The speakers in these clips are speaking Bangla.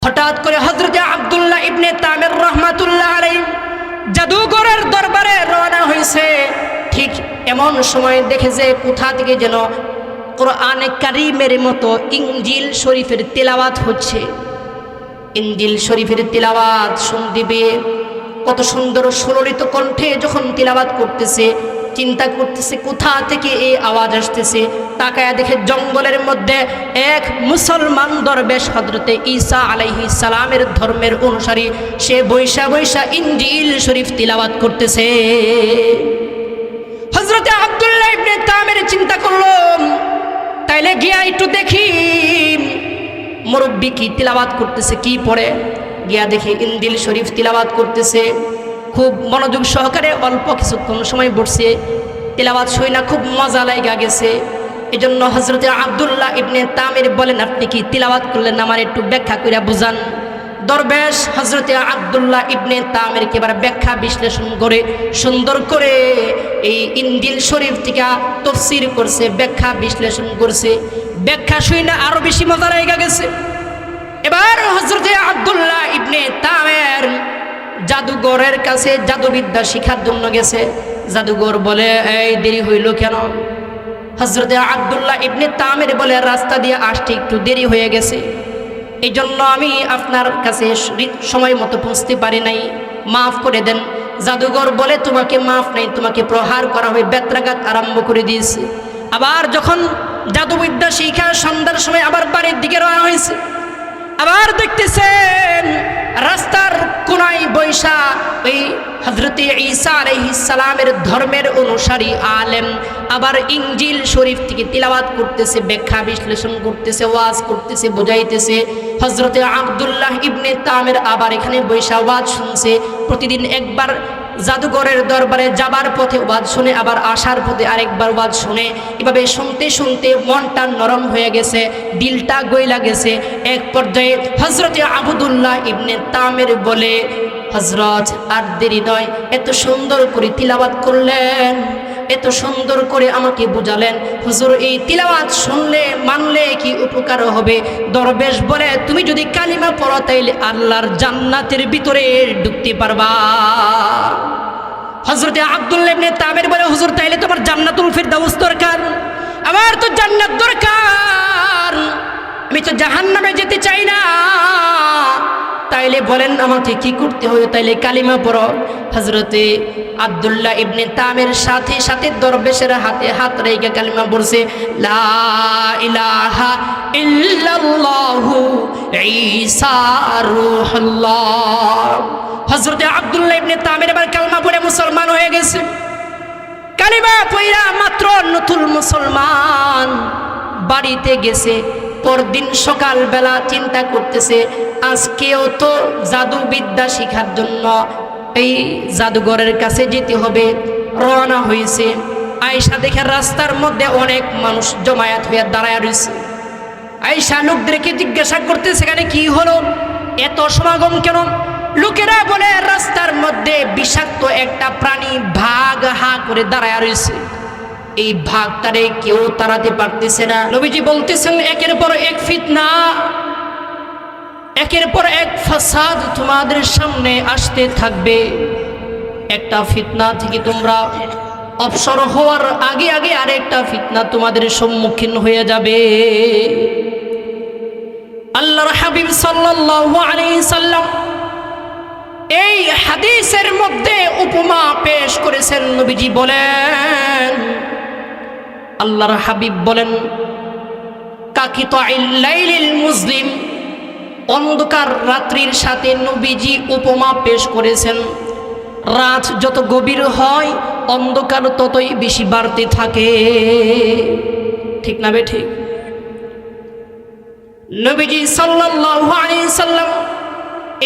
হঠাৎ করে হযরতে আব্দুল্লাহ ইবনে তামির রাহমাতুল্লাহ আলাইহি জাদুঘরের দরবারে রওনা হয়েছে। ঠিক এমন সময় দেখে যে কোথা থেকে যেন কোরআনে কারীমের মতো ইনজিল শরীফের তিলাওয়াত হচ্ছে। ইনজিল শরীফের তিলাওয়াত শুনদিবে কত সুন্দর সুললিত কণ্ঠে যখন তিলাওয়াত করতেছে, চিন্তা করতেছে কোথা থেকে এই আওয়াজ আসতেছে। তাকায়া দেখে জঙ্গলের মধ্যে এক মুসলমান দরবেশ হযরতে ঈসা আলাইহিস সালামের ধর্মের অনুসারী, সে বৈশা বৈশা ইনজিল শরীফ তিলাওয়াত করতেছে। হযরতে আব্দুল্লাহ ইবনে তামির চিন্তা করলো তাইলে গিয়া একটু দেখি মুরব্বি কি তিলাওয়াত করতেছে, কি পড়ে। গিয়া দেখি ইনজিল শরীফ তিলাওয়াত করতেছে। খুব মনোযোগ সহকারে অল্প কিছুক্ষণ সময় বসে তিলাওয়াত শুই না খুব মজা লাগা গেছে। এই জন্য হযরতে আব্দুল্লাহ ইবনে তামির বলেন, আপনি কি তিলাওয়াত করলেন আমার একটু ব্যাখ্যা করে বুঝান। দরবেশ হযরতে আব্দুল্লাহ ইবনে তামিরকে এবার ব্যাখ্যা বিশ্লেষণ করে সুন্দর করে এই ইনজিল শরীফ থেকে তাফসীর করছে, ব্যাখ্যা বিশ্লেষণ করছে। ব্যাখ্যা শুই না আরো বেশি মজা লাগা গেছে। এবার হযরতে আব্দুল্লাহ ইবনে তামির জাদুঘরের কাছে জাদুবিদ্যা শিখার জন্য গেছে। জাদুঘর বলে, এই দেরি হইল কেন? হযরতে আব্দুল্লাহ ইবনে তামির বলে, রাস্তা দিয়ে আসতে একটু দেরি হয়ে গেছে, এই জন্য আমি আপনার কাছে সময় মতো পৌঁছতে পারি নাই, মাফ করে দেন। জাদুঘর বলে, তোমাকে মাফ নাই, তোমাকে প্রহার করা হবে, বেত্রাঘাত আরম্ভ করে দিয়েছে। আবার যখন জাদুবিদ্যা শিখা সন্ধ্যার সময় আবার বাড়ির দিকে রওনা হয়েছে। আবার দেখতেছেন রাস্তার কোনায় বৈশা ওই হযরতে ঈসা আলাইহিস সালামের ধর্মের অনুসারী আলেম আবার ইনজিল শরীফ থেকে তিলাওয়াত করতেছে, ব্যাখ্যা বিশ্লেষণ করতেছে, ওয়াজ করতেছে, বুঝাইতেছে। হযরতে আব্দুল্লাহ ইবনে তামির আবার এখানে বৈশা ওয়াজ শুনছে। প্রতিদিন একবার জাদুঘরের দরবারে যাবার পথে ওয়াজ শুনে, আবার আসার পথে আরেকবার ওয়াজ শুনে। এভাবে শুনতে শুনতে মনটা নরম হয়ে গেছে, দিলটা গইলা গেছে। এক পর্যায়ে হযরতে আব্দুল্লাহ ইবনে তামির বলে, হযরত আর দেরি নয়, এত সুন্দর করে তিলাওয়াত করলেন, এত সুন্দর করে আমাকে বুঝালেন, হুজুর এই তিলাওয়াত শুনলে মানলে কি উপকার হবে? দরবেশ বলে, তুমি যদি কালিমা পড়ো তাইলে আল্লাহর জান্নাতের ভিতরে ঢুকতে পারবা। হযরতে আব্দুল্লাহ ইবনে তামির বলে, হুজুর তাইলে তোমার জান্নাতুল ফিরদাউস দরকার, আমার তো জান্নাত দরকার, আমি তো জাহান্নামে যেতে চাই না। তাইলে বলেন আমাকে কি করতে হবে? তাইলে কালিমা পড়ো। হযরতে আব্দুল্লাহ ইবনে তামির সাথে সাথে দরবেশের হাতে হাত রেখে কালিমা পড়ছে, লা ইলাহা ইল্লাল্লাহু ঈসা রূহুল্লাহ। হযরতে আব্দুল্লাহ ইবনে তামির এবার কালিমা পড়ে মুসলমান হয়ে গেছে। কালিমা পড়া মাত্র নতুন মুসলমান বাড়িতে গেছে। পরদিন সকালবেলা চিন্তা করতেছে, আজকেও তো জাদুবিদ্যা শিখার জন্য এই জাদুঘরের কাছে যেতে হবে। রওনা হয়েছে। আয়েশা দেখে রাস্তার মধ্যে অনেক মানুষ জমায়েত হয়ে দাঁড়ায় রয়েছে। আয়েশা লোকদেরকে জিজ্ঞাসা করতে, সেখানে কি হলো, এত সমাগম কেন? লোকেরা বলে, রাস্তার মধ্যে বিষাক্ত একটা প্রাণী ভাগ হা করে দাঁড়ায় রয়েছে, এই ভাগটারে কেউ তাড়াতে পারতেছে না। নবীজি বলতেছেন, একের পর এক ফিতনা, একের পর এক ফাসাদ তোমাদের সামনে আসতে থাকবে। একটা ফিতনা থেকে তোমরা অবসর হওয়ার আগে আগে আরেকটা ফিতনা তোমাদের সম্মুখীন হয়ে যাবে। আল্লাহর হাবিব সাল্লাল্লাহু আলাইহি সাল্লাম এই হাদিসের মধ্যে উপমা পেশ করেছেন। নবীজি বলেন, আল্লাহর হাবিব বলেন, কাকিতাইল লাইলিল মুজলিম, অন্ধকার রাত্রির সাথে নবীজি উপমা পেশ করেছেন। রাত যত গভীর হয় অন্ধকার ততই বেশি বাড়তে থাকে, ঠিক না বে ঠিক? নবীজি সাল্লাল্লাহু আলাইহি সাল্লাম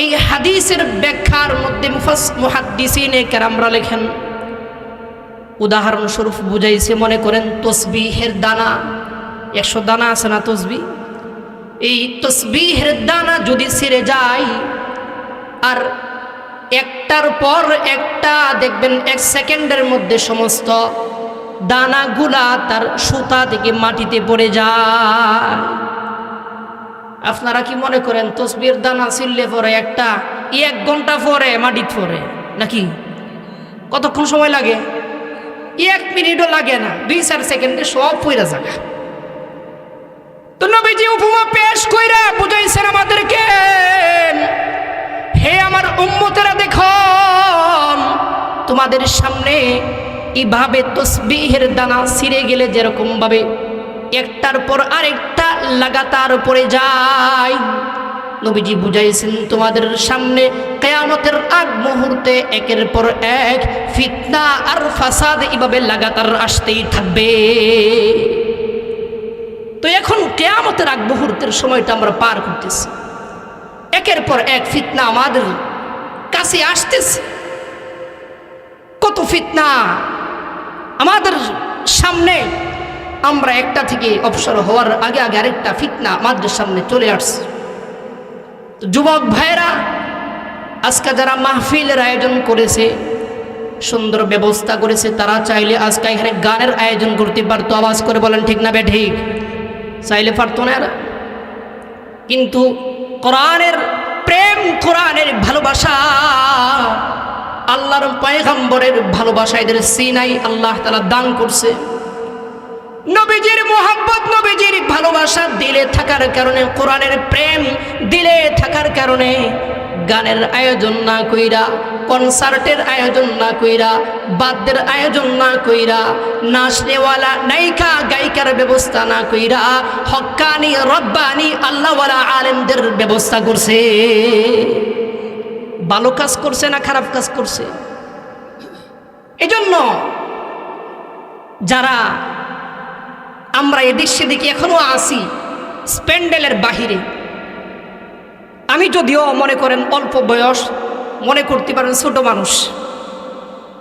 এই হাদিসের ব্যাখ্যার মধ্যে মুহাদ্দিসিনে কেরামরা লেখেন, উদাহরণস্বরূপ বুঝাইছে, মনে করেন তসবিহের দানা, 100 দানা আছে না তসবিহ, এই তসবিহের দানা যদি ছিঁড়ে যায় আর একটার পর একটা দেখবেন 1 সেকেন্ডের মধ্যে সমস্ত দানাগুলা তার সুতা থেকে মাটিতে পড়ে যায়। আপনারা কি মনে করেন তসবির দানা ছিললে পরে একটা 1 ঘন্টা পরে মাটিত পরে নাকি? কতক্ষণ সময় লাগে? 1 মিনিটও লাগে না, 2-4 সেকেন্ডে সব পয়রা জায়গা। তো নবীজি উপমা পেশ কইরা বুঝাইছেন আমাদেরকে, হে আমার উম্মতেরা দেখো, তোমাদের সামনে এইভাবে তসবিহের দানা ছিঁড়ে গেলে যেরকম ভাবে একটার পর আরেকটা লাগাতার পড়ে যায়, নবীজি বুঝাইছেন তোমাদের সামনে কিয়ামতের আগ মুহূর্তে একের পর এক ফিতনা আর ফাসাদ এইভাবে লাগাতার আসতেই থাকবে। তো এখন কিয়ামতের আগ মুহূর্তের সময়টা আমরা পার করতেছি, একের পর এক ফিতনা আমাদের কাছে আসতেছে। কত ফিতনা আমাদের সামনে, আমরা একটা থেকে অবসর হওয়ার আগে আগে আরেকটা ফিতনা আমাদের সামনে চলে আসছে। যুবক ভাইরা, আজকে যারা মাহফিলের আয়োজন করেছে, সুন্দর ব্যবস্থা করেছে, তারা চাইলে আজকে এখানে গানের আয়োজন করতে পারতো। আওয়াজ করে বলেন ঠিক না বেঠিক? চাইলে পারতো না এরা। কিন্তু কোরআনের প্রেম, কোরআনের ভালোবাসা, আল্লাহর পয়গম্বরের ভালোবাসা এদের সিনাই আল্লাহ তাআলা দান করছে। নবীজির মোহাব্বত, নবীজির ভালোবাসা দিলে থাকার কারণে, কোরআনের প্রেম দিলে থাকার কারণে গানের আয়োজন না কইরা, কনসার্টের আয়োজন না কইরা, বাদ্যের আয়োজন না কইরা, নাচনেওয়ালা নায়িকা গায়িকার ব্যবস্থা না কইরা হক্কানি রব্বানি আল্লাহওয়ালা আলেমদের ব্যবস্থা করছে। ভালো কাজ করছে না খারাপ কাজ করছে? এজন্য যারা আমরা এদিক সেদিকে এখনো আসি স্প্যান্ডেলের বাহিরে, আমি যদিও মনে করেন অল্প বয়স, মনে করতে পারেন ছোট মানুষ,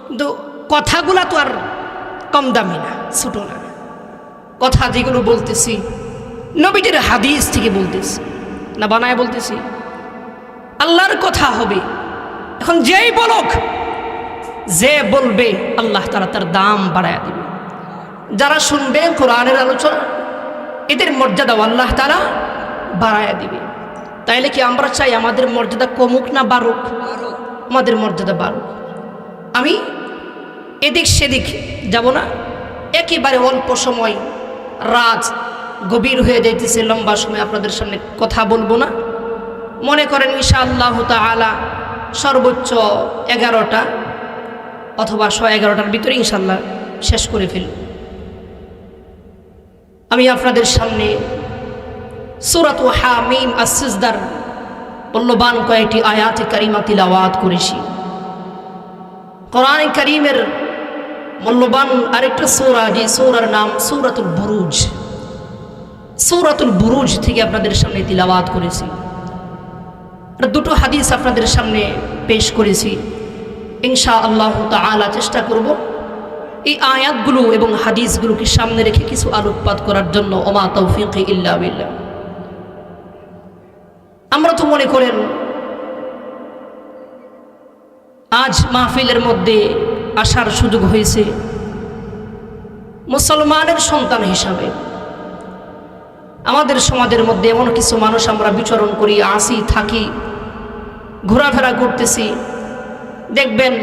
কিন্তু কথাগুলা তো আর কম দামি না, ছোট না। কথা যেগুলো বলতেছি নবীজির হাদিস থেকে বলতেছি না, বানায় বলতেছি, আল্লাহর কথা হবে। এখন যেই বলুক, যে বলবে আল্লাহ তাআলা তার দাম বাড়ায় দিবে। যারা শুনবে কোরআনের আলোচনা, এদের মর্যাদাও আল্লাহ তাআলা বাড়ায় দিবে। তাইলে কি আমরা চাই আমাদের মর্যাদা কমুক না বাড়ুক? আমাদের মর্যাদা বাড়ুক। আমি এদিক সেদিক যাব না, একেবারে অল্প সময়, রাত গভীর হয়ে যাইতেছে, লম্বা সময় আপনাদের সামনে কথা বলবো না। মনে করেন ইনশাআল্লাহ তাআলা সর্বোচ্চ 11টা অথবা 11:15টার ভিতরে ইনশাআল্লাহ শেষ করে ফেলব। আমি আপনাদের সামনে সূরাত হামিম আস-সিজদার মূল্যবান কয়েকটি আয়াতে কারিমা তিলাওয়াত করেছি। কোরআনে কারীমের মূল্যবান আরেকটা সূরা, যে সূরার নাম সূরাতুল বুরুজ, সূরাতুল বুরুজ থেকে আপনাদের সামনে তিলাওয়াত করেছি। আর দুটো হাদিস আপনাদের সামনে পেশ করেছি। ইনশাআল্লাহ তাআলা চেষ্টা করব এই আয়াতগুলো এবং হাদিসগুলোকে সামনে রেখে কিছু আলোকপাত করার জন্য। ওমা তাওফীকি ইল্লা বিল্লাহ। আমরা তো মনে করেন আজ মাহফিলের মধ্যে আসার সুযোগ হয়েছে মুসলমানের সন্তান হিসাবে। আমাদের সমাজের মধ্যে এমন কিছু মানুষ আমরা বিচরণ করি, আসি, থাকি, ঘোরাফেরা করতেছি। দেখবেন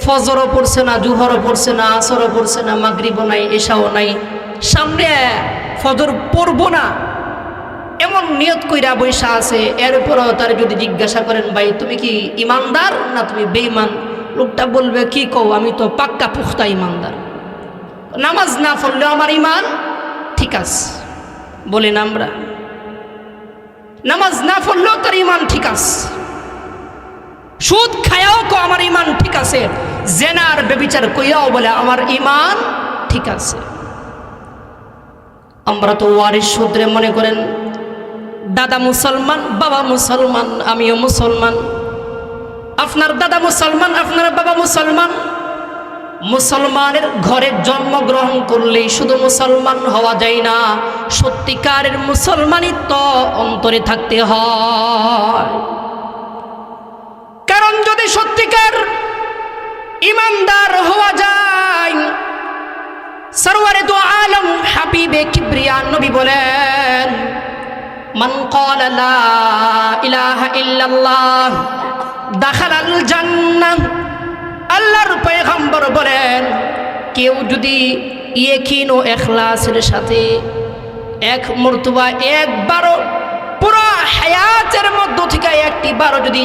ফজরও পড়ছে না, জুহরও পড়ছে না, আসরও পড়ছে না, মাগরিবও নাই, এশাও নাই, সামনে ফজর পড়বো না এমন নিয়ত কইরা বৈশা আছে। এরপরও তার যদি জিজ্ঞাসা করেন, ভাই তুমি কি ইমানদার না তুমি বেঈমান, লোকটা বলবে কি কও, আমি তো পাক্কা পুখতা ইমানদার, নামাজ না পড়লেও আমার ইমান ঠিক আছে। বলেন আমরা নামাজ না পড়লেও তার ইমান ঠিক আছে, সুদ খায়াও কো আমার ইমান ঠিক আছে, জেনার বেবিচার কইয়াও বলে আমার ইমান ঠিক আছে। আমরা তো ওয়ারিস সূত্রে মনে করেন দাদা মুসলমান, বাবা মুসলমান, আমিও মুসলমান, আপনার দাদা মুসলমান, আপনার বাবা মুসলমান। মুসলমানের ঘরে জন্মগ্রহণ করলেই শুধু মুসলমান হওয়া যায় না, সত্যিকারের মুসলমানিত্ব অন্তরে থাকতে হয়। কারণ যদি সত্যিকার ইমানদার হওয়া যায়, সরওয়ারে দু আলম হাবিবে কিবরিয়া নবী বলেন, মান ক্বালা লা ইলাহা ইল্লাল্লাহ দাখালাল জান্নাহ। আল্লাহর পয়গম্বর বলেন, কেউ যদি ইয়াকিন ও ইখলাসের সাথে এক মর্তবা একবারও পুরো হায়াতের মধ্য থেকে একটি বারও যদি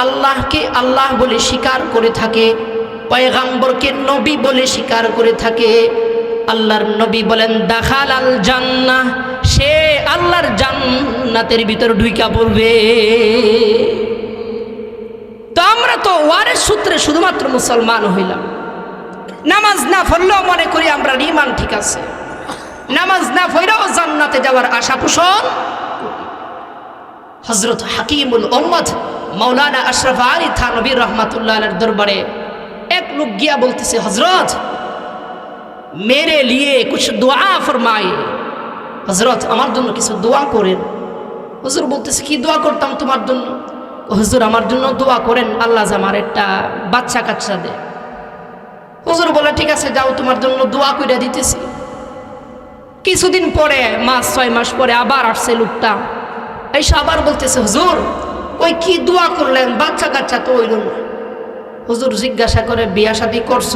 আল্লাহকে আল্লাহ বলে স্বীকার করে থাকে, পয়গম্বরকে নবী বলে স্বীকার করে থাকে, আল্লাহর নবী বলেন দাখালাল জান্নাহ, সে আল্লাহর জান্নাতের ভিতর ঢুইকা পড়বে। তো আমরা তো ওয়ারের সূত্রে শুধুমাত্র মুসলমান হইলাম, নামাজ না পড়লেও মনে করি আমরা ঈমান ঠিক আছে, নামাজ না পড়লেও জান্নাতে যাওয়ার আশা পোষণ। হযরত হাকিমুল উম্মত মাওলানা আশরাফ আলী থানভী রহমাতুল্লাহ আলাইহির দরবারে এক লোক গিয়া বলতেছে, হযরত মেরে লিয়ে কুছ দোয়া ফরমায়ে, হযরত আমার জন্য কিছু দোয়া করেন। হুজুর বলতেছে, কি দোয়া করতাম তোমার জন্য? হুজুর আমার জন্য দোয়া করেন, আল্লাহ আমার একটা বাচ্চা কাচ্চা দে। হুজুর বলে, ঠিক আছে যাও, তোমার জন্য দোয়া কইরা দিতেছি। কিছুদিন পরে 5-6 মাস পরে আবার আসছে লোকটা, এসে আবার বলতেছে, হুজুর ওই কি দোয়া করলেন, বাচ্চা কাচ্চা তো হইল না। হুজুর জিজ্ঞাসা করে, বিয়া শাদী করছ?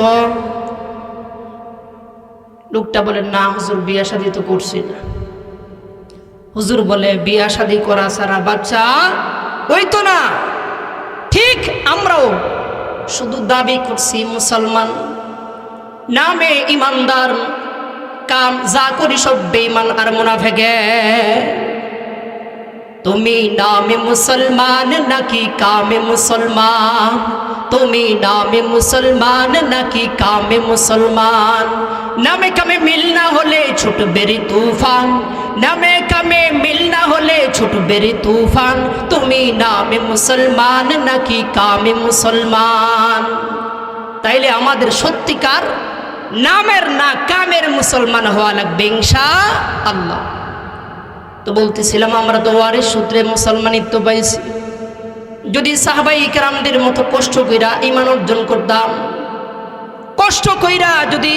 লোকটা বলে, না হুজুর বিয়া শাদী তো করছি না। হুজুর বলে, বিয়া শাদী করা ছাড়া বাচ্চা হইতো না। ঠিক আমরাও শুধু দাবি করছি মুসলমান, নামে ইমানদার, কাম যা করি সব বেঈমান আর মুনাফিক। তুমি নামে মুসলমান নাকি কামে মুসলমান, তুমি নামে মুসলমান নাকি কামে মুসলমান। নামে কামে মিল না হলে ছুটবে রে তুফান, নামে কামে মিল না হলে ছুটবে রে তুফান। তুমি নামে মুসলমান নাকি কামে মুসলমান। তাইলে আমাদের সত্যিকার নামের না কামের মুসলমান হওয়া লাগবে ইনশাআল্লাহ। তো বলতেছিলাম, আমরা তো ওয়ারিস সূত্রে মুসলমানিত্ব পাইছি। যদি সাহাবাই কেরামদের মতো কষ্ট কইরা ঈমান অর্জন করতাম, কষ্ট কইরা যদি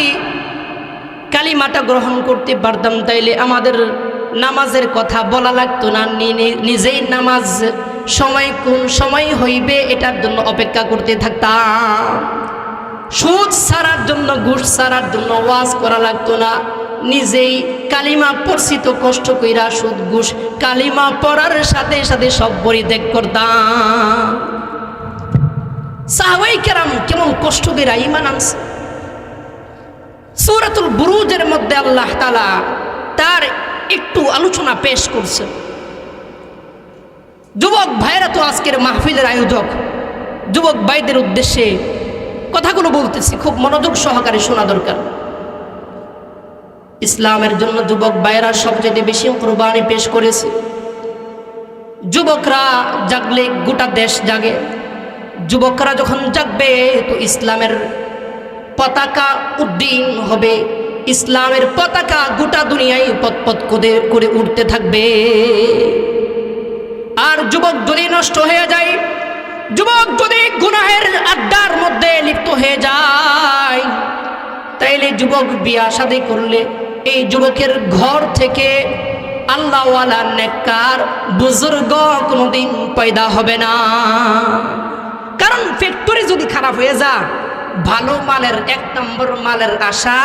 কালিমাটা গ্রহণ করতে পারতাম, তাইলে আমাদের নামাজের কথা বলা লাগতো না। নিজেই নামাজ সময় কোন সময় হইবে এটার জন্য অপেক্ষা করতে থাকতাম। সুদ ছাড়ার জন্য, ঘুষ ছাড়ার জন্য ওয়াজ করা লাগতো না। নিজেই কালিমা পড়ছি তো কষ্ট কইরা সুদ ঘুষ কালিমা পড়ার সাথে সাথে সব পরিত্যাগ করতাম। সাহাবাই কেরাম কেমন কষ্ট কইরা ঈমান আনছে। সূরাতুল বুরুজের মধ্যে আল্লাহ তাআলা তার একটু আলোচনা পেশ করছেন। যুবক ভাইরা তো আজকের মাহফিলের আয়োজক, যুবক ভাইদের উদ্দেশ্যে কথাগুলো বলতেছি, খুব মনোযোগ সহকারে শোনা দরকার। ইসলামের জন্য যুবক ভাইরা সবচেয়ে বেশি কুরবানি পেশ করেছে। যুবকরা জাগলে গোটা দেশ জাগে, যুবকরা যখন জাগবে তো ইসলামের পতাকা উড্ডীন হবে, ইসলামের পতাকা গোটা দুনিয়ায় পতপত করে উঠতে থাকবে। আর যুবক যদি নষ্ট হয়ে যায়, যুবক যদি গুনাহের আড্ডার মধ্যে লিপ্ত হয়ে যায়, তাইলে যুবক বিয়া শাদী করলে এই যুবকের ঘর থেকে আল্লাহওয়ালা নেককার বুজুর্গ কোনোদিন পয়দা হবে না। কারণ ফ্যাক্টরি যদি খারাপ হয়ে যায়, ভালো মালের 1 নম্বর মালের আশা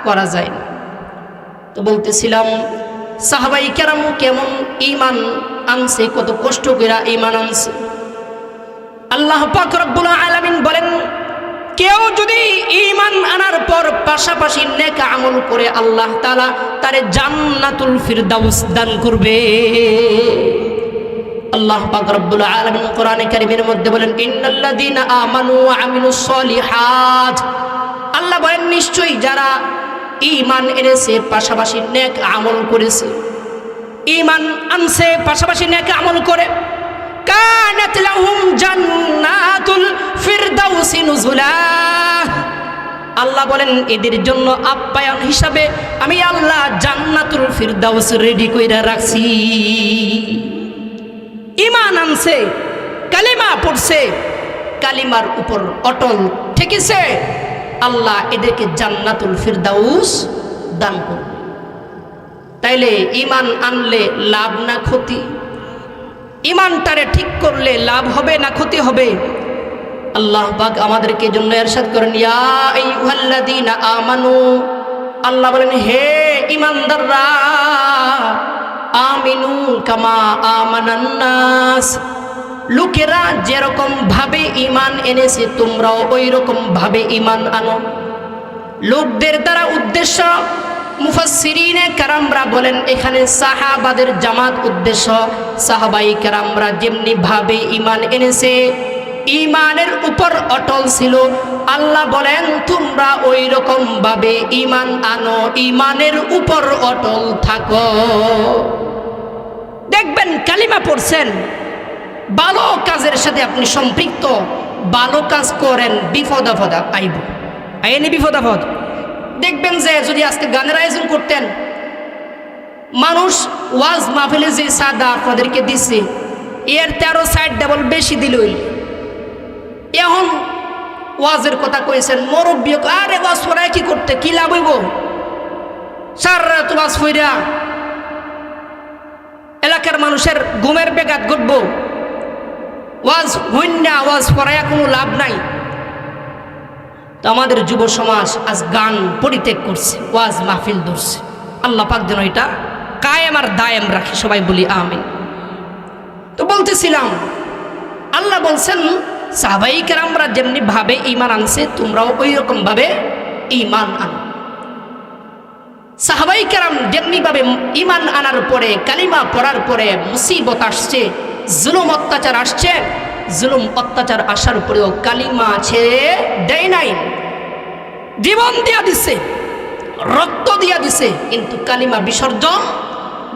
করা যায় না। তো বলতেছিলাম, সাহাবাই কেরাম কেমন ঈমান আনছে, কত কষ্ট করে ঈমান আনছে। আল্লাহ পাক রব্বুল আলামিন বলেন, কেউ যদি ঈমান আনার পর পাশাপাশি নেক আমল করে আল্লাহ তাআলা তারে জান্নাতুল ফিরদাউস দান করবে। আল্লাহ পাক রব্বুল আলামিন কোরআনে কারীমের মধ্যে বলেন, ইন্নাল্লাযীনা আমানু ওয়া আমিলুস সলিহাত, আল্লাহ বলেন নিশ্চয়ই যারা ঈমান এনেছে পাশাপাশি নেক আমল করেছে, ঈমান আনছে পাশাপাশি নেক আমল করে, কানাত লাহুম জান্নাতুল ফিরদাউসি নুজুলা, আল্লাহ বলেন এদের জন্য আপ্যায়ন হিসাবে আমি আল্লাহ জান্নাতুল ফিরদাউস রেডি কইরা রাখছি। ঈমান আনছে, কালিমা পড়ছে, কালিমার উপর অটল থেকেছে, আল্লাহ এদেরকে জান্নাতুল ফিরদাউস দান করবে। তাইলে ইমান আনলে লাভ না ক্ষতি? ইমানটারে ঠিক করলে লাভ হবে না ক্ষতি হবে? আল্লাহ পাক আমাদেরকে জন্য ইরশাদ করেন, ইয়া আইয়ুহাল্লাযীনা আমানু, আল্লাহ বলেন হে ঈমানদাররা, আমিনু কামা আমানান নাস, লোকেরা যেরকম ভাবে ঈমান এনেছে তোমরাও ওই রকম ভাবে ঈমান আনো। লোকদের দ্বারা উদ্দেশ্য মুফাসসিরিনে কেরামরা বলেন এখানে সাহাবাদের জামাত উদ্দেশ্য। সাহাবাই কেরামরা যেমনি ভাবে ঈমান এনেছে, ঈমানের উপর অটল ছিল, আল্লাহ বলেন তোমরা ওই রকম ভাবে ঈমান আনো, ঈমানের উপর অটল থাকো। দেখবেন কালিমা পড়ছেন, ভালো কাজের সাথে আপনি সম্পৃক্ত, ভালো কাজ করেন, বিপদ আপদ আইনি বিপদ আপদ। দেখবেন যে যদি আজকে গানের আয়োজন করতেন, মানুষ ওয়াজ মাহফিলে যে সাদা আপনাদেরকে দিচ্ছে এর 13 সাইড ডাবল বেশি দিল। এখন ওয়াজের কথা কইছেন, মুরব্বী আরে ওয়াজ পড়ায় কি করতে, কি লাভ হইব? সারা রাত ওয়াজ পড়া এলাকার মানুষের ঘুমের বেঘাত ঘটব। ওয়াজ হইন না, ওয়াজ পড়ায় কোনো লাভ নাই। তো আমাদের যুব সমাজ আজ গান পরিত্যাগ করছে, ওয়াজ মাহফিল ধরছে। আল্লাহ পাক যেন এটা কায়েম আর দায়েম রাখে, সবাই বলি আমিন। তো বলতেছিলাম, আল্লাহ বলছেন সাহাবাই কেরামরা যেমনি ভাবে ঈমান আনছে তোমরাও ওই রকম ভাবে ঈমান আনো। সাহাবাই কেরাম যেমনি ভাবে ঈমান আনার পরে, কালিমা পড়ার পরে মুসিবত আসছে, জুলুম অত্যাচার আসছে, জুলুম অত্যাচার আসার পরেও কালিমা ছেড়ে দেয় নাই, জীবন দিয়া দিছে, রক্ত দিয়া দিছে, কিন্তু কালিমা বিসর্জন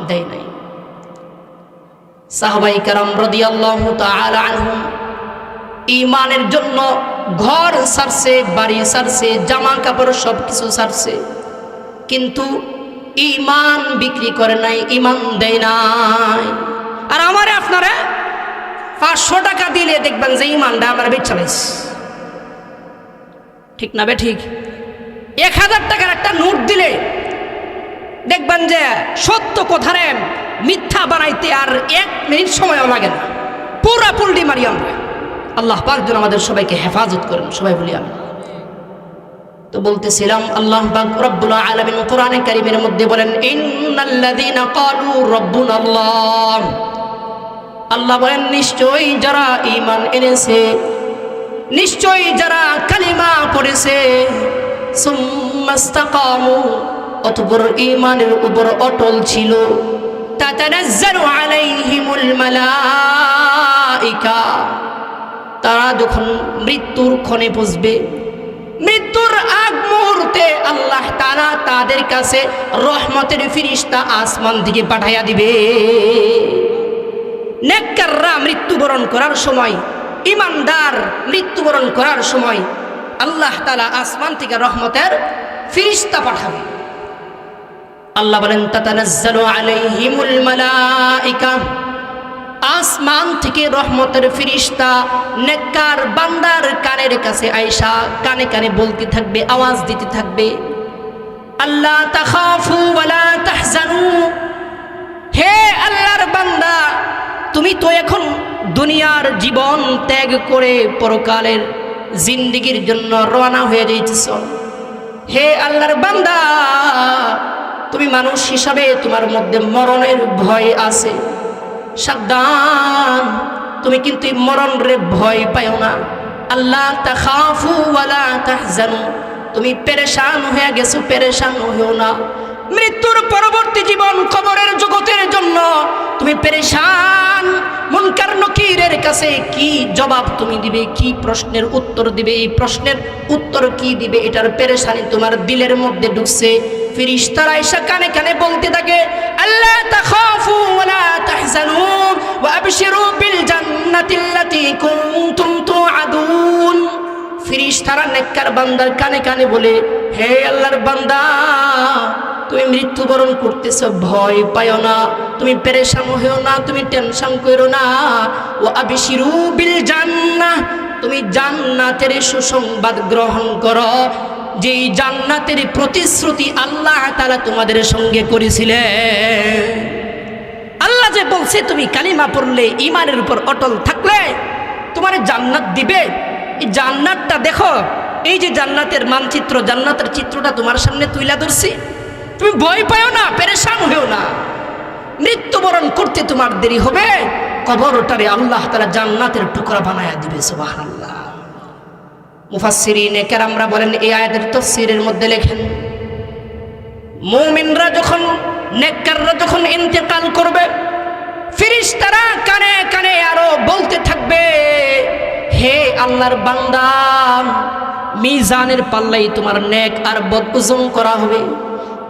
দেয় নাই। সাহাবাই কেরাম রাদিয়াল্লাহু তাআলা আনহুম ঈমানের জন্য ঘর ছাড়ছে, বাড়ি ছাড়ছে, জামা কাপড় সব কিছু ছাড়ছে, কিন্তু ঈমান বিক্রি করে নাই, ঈমান দেয় নাই। আর আমারে আপনারা 500 টাকা দিলে দেখবেন যে ঈমানটা আমার বেচা লাইছে, ঠিক না বে ঠিক? 1000 টাকার একটা নোট দিলে দেখবেন যে সত্য কথারে মিথ্যা বানাইতে আর 1 মিনিট সময়ও লাগে না, পুরা পুল্টি মারি আমরা। আল্লাহ পাক যেন আমাদের সবাইকে হেফাজত করেন, সবাই বলি আমি। তো বলতেছিলাম, আল্লাহ পাক রব্বুল আলামিন কোরআনে কারীমের মধ্যে বলেন, ইন্নাল্লাযীনা ক্বালু রাব্বুনাল্লাহ, আল্লাহ বলেন নিশ্চয়ই যারা ঈমান এনেছে, নিশ্চয়ই যারা কালিমা পড়েছে, সুম্মাস্তাকামু, অতঃপর ঈমানের উপর অটল ছিল, তাতানাজ্জালু আলাইহিমুল মালাইকা, তারা যখন মৃত্যুর ক্ষণে পৌঁছবে, মৃত্যুর আগ মুহূর্তে আল্লাহ তাআলা তাদের কাছে রহমতের ফেরেশতা আসমান থেকে পাঠাইয়া দিবে। নেককাররা মৃত্যুবরণ করার সময়, ঈমানদার মৃত্যুবরণ করার সময় আল্লাহ তাআলা আসমান থেকে রহমতের ফেরেশতা পাঠাবে। আল্লাহ বলেন তাতানাজ্জালু আলাইহিমুল মালাইকা, আসমান থেকে রহমতের ফেরেশতা নেককার বান্দার কানের কাছে আয়েশা কানে কানে বলতে থাকবে, আওয়াজ দিতে থাকবে, আল্লাহ তাখাফু ওয়ালা তাহজানু, হে আল্লাহর বান্দা তুমি তো এখন দুনিয়ার জীবন ত্যাগ করে পরকালের জিন্দেগির জন্য রওনা হয়ে যাইতেছ। হে আল্লাহর বান্দা, তুমি মানুষ হিসাবে তোমার মধ্যে মরণের ভয় আছে, সাবধান, তুমি কিন্তু মরণ রে ভয় পাও না। আল্লাহ তাখাফু ওয়ালা তাহজানু, তুমি পেরেশান হয়ে গেছো, পেরেশান হইও না। মৃত্যুর পরবর্তী জীবন কবরের জগতের জন্য তুমি পেরেশান। মুনকার নকিরের কাছে কি জবাব তুমি দিবে, কি প্রশ্নের উত্তর দিবে, এই প্রশ্নের উত্তর কি দিবে, এটার পেরেশানি তোমার দিলের মধ্যে ঢুকছে। ফেরেশতারা এসে কানে কানে বলতে থাকে, আল্লাহ তাখাফু ওয়ালা তাহজানু ওয়া আবশিরু বিল জান্নাতিল্লাতী কুনতুম তুআদুন। ফেরেশতারা নেককার বান্দার কানে কানে বলে, হে আল্লাহর বান্দা, তুমি মৃত্যুবরণ করতেছ, ভয় পাও না, তুমি পেরেশান হইও না, তুমি টেনশন করো না। ওয়া আবশিরু বিল জান্নাহ, তুমি জান্নাতের সুসংবাদ গ্রহণ করো। যে জান্নাতের প্রতিশ্রুতি আল্লাহ তাআলা তোমাদের সঙ্গে করেছিলেন। আল্লাহ যে বলছে তুমি কালিমা পড়লে, ঈমানের উপর অটল থাকলে তোমার জান্নাত দিবে। এই জান্নাতটা দেখো, এই যে জান্নাতের মানচিত্র, জান্নাতের চিত্রটা তোমার সামনে তুইলা ধরছি। তুমি ভয় পাও না, পেরেশান হইও না। মৃত্যুবরণ করতে তোমার দেরি হবে, কবরটারে আল্লাহ তাআলা জান্নাতের টুকরা বানায়া দিবে। সুবহানাল্লাহ। মুফাসসিরিনে কেরামরা বলেন, এই আয়াতের তাফসীরের মধ্যে লেখেন, মুমিনরা যখন, নেককাররা যখন ইন্তেকাল করবে, ফেরেশতারা কানে কানে আরো বলতে থাকবে, হে আল্লাহর বান্দা, মিজানের পাল্লাই তোমার নেক আর বদ ওজন করা হবে।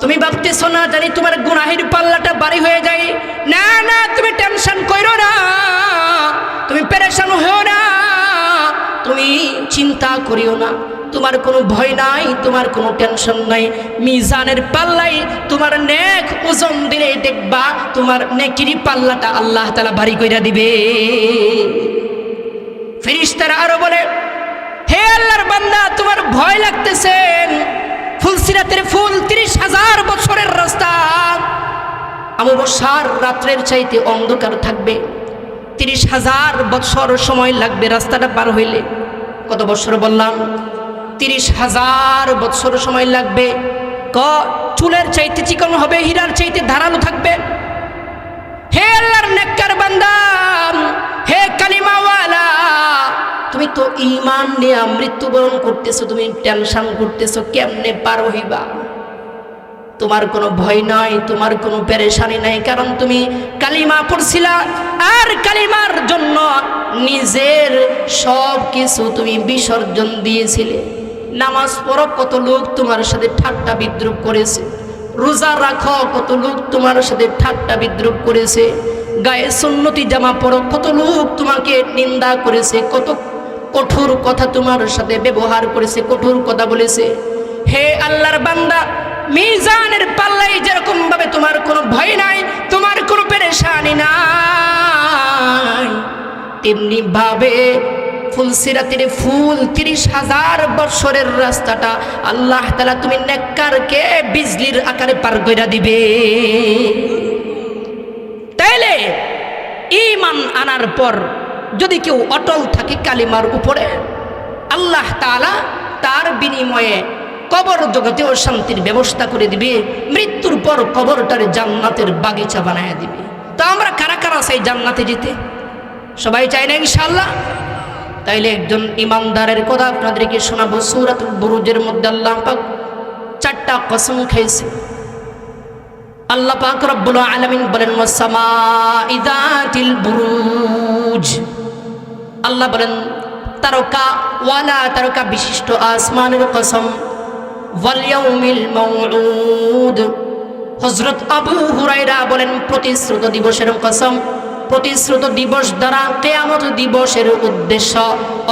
তুমি ভাবতেছো না জানি তোমার গুনাহের পাল্লাটা ভারী হয়ে যায়। না না, তুমি টেনশন করো না, তুমি পেরেশান হও না, তুমি চিন্তা করিও না, তোমার কোনো ভয় নাই, তোমার কোনো টেনশন নাই। মিজানের পাল্লাই তোমার নেক ওজন দিলে দেখবা তোমার নেকির পাল্লাটা আল্লাহ তাআলা ভারী কইরা দিবে। ফেরেশতারা আরো বলে, হে আল্লাহর বান্দা, তোমার ভয় লাগতেছে, ফুলসিরাতের ফুল 30,000 বছরের রাস্তা, অমাবস্যার রাত্রের চাইতে অন্ধকার থাকবে, 30,000 বছর সময় লাগবে রাস্তাটা পার হইলে। কত বছর বললাম? 30,000 বছর সময় লাগবে। চুলের চাইতে চিকন হবে, হীরার চাইতে ধারালো থাকবে। হে আল্লাহর নেককার বান্দা, হে কালিমাওয়ালা, তুমি তো ঈমান নিয়ে মৃত্যুবরণ করতেছো, তুমি টেনশন করতেছো কেমনে পার হইবা। তোমার কোনো ভয় নাই, তোমার কোনো পেরেশানি নাই, কারণ তুমি কালিমা পড়ছিলা আর কালিমার জন্য নিজের সব কিছু তুমি বিসর্জন দিয়েছিলে। নামাজ পড়ো, কত লোক তোমার সাথে ঠাট্টা বিদ্রুপ করেছে। রোজা রাখো, কত লোক তোমার সাথে ঠাট্টা বিদ্রুপ করেছে। গায়ে সুন্নতি জামা পড়ো, কত লোক তোমাকে নিন্দা করেছে, কত কঠোর কথা তোমার সাথে ব্যবহার করেছে, কঠোর কথা বলেছে। হে আল্লাহর বান্দা, মিজানের পাল্লাই যেরকম ভাবে তোমার কোনো ভয় নাই, তোমার কোনো পেরেশানি নাই, তেমনি ভাবে ফুলসিরাতের ফুল 30,000 বছরের রাস্তাটা আল্লাহ তাআলা তুমি নেককারকে বিজলির আকারে পার কইরা দিবে। তাইলে ঈমান আনার পর যদি কেউ অটল থাকে কালিমার উপরে, আল্লাহ তাআলা তার বিনিময়ে কবর জগতেও শান্তির ব্যবস্থা করে দিবে। মৃত্যুর পর কবরটারে জান্নাতের বাগিচা বানায় দিবে। তো আমরা কারা কারা চাই জান্নাতে যেতে? সবাই চাই না ইনশাআল্লাহ? তাইলে একজন ইমানদারের কথা আপনাদেরকে শোনাবো। সূরাতুল বুরুজের মধ্যে আল্লাহ পাক 4টা কসম খাইছে। আল্লাহ পাক রব্বুল আলামিন বলেন, ওয়াসসামাই যাতিল বুরুজ। আল্লাহ বলেন, তারকা ওয়ালা তারকা বিশিষ্ট আসমানের কসম, ওয়াল ইয়াউমিল মাউউদ। হযরত আবু হুরায়রা বলেন, প্রতিশ্রুত দিবসের কসম। প্রতিশ্রুত দিবস দ্বারা কিয়ামত দিবসের উদ্দেশ্য,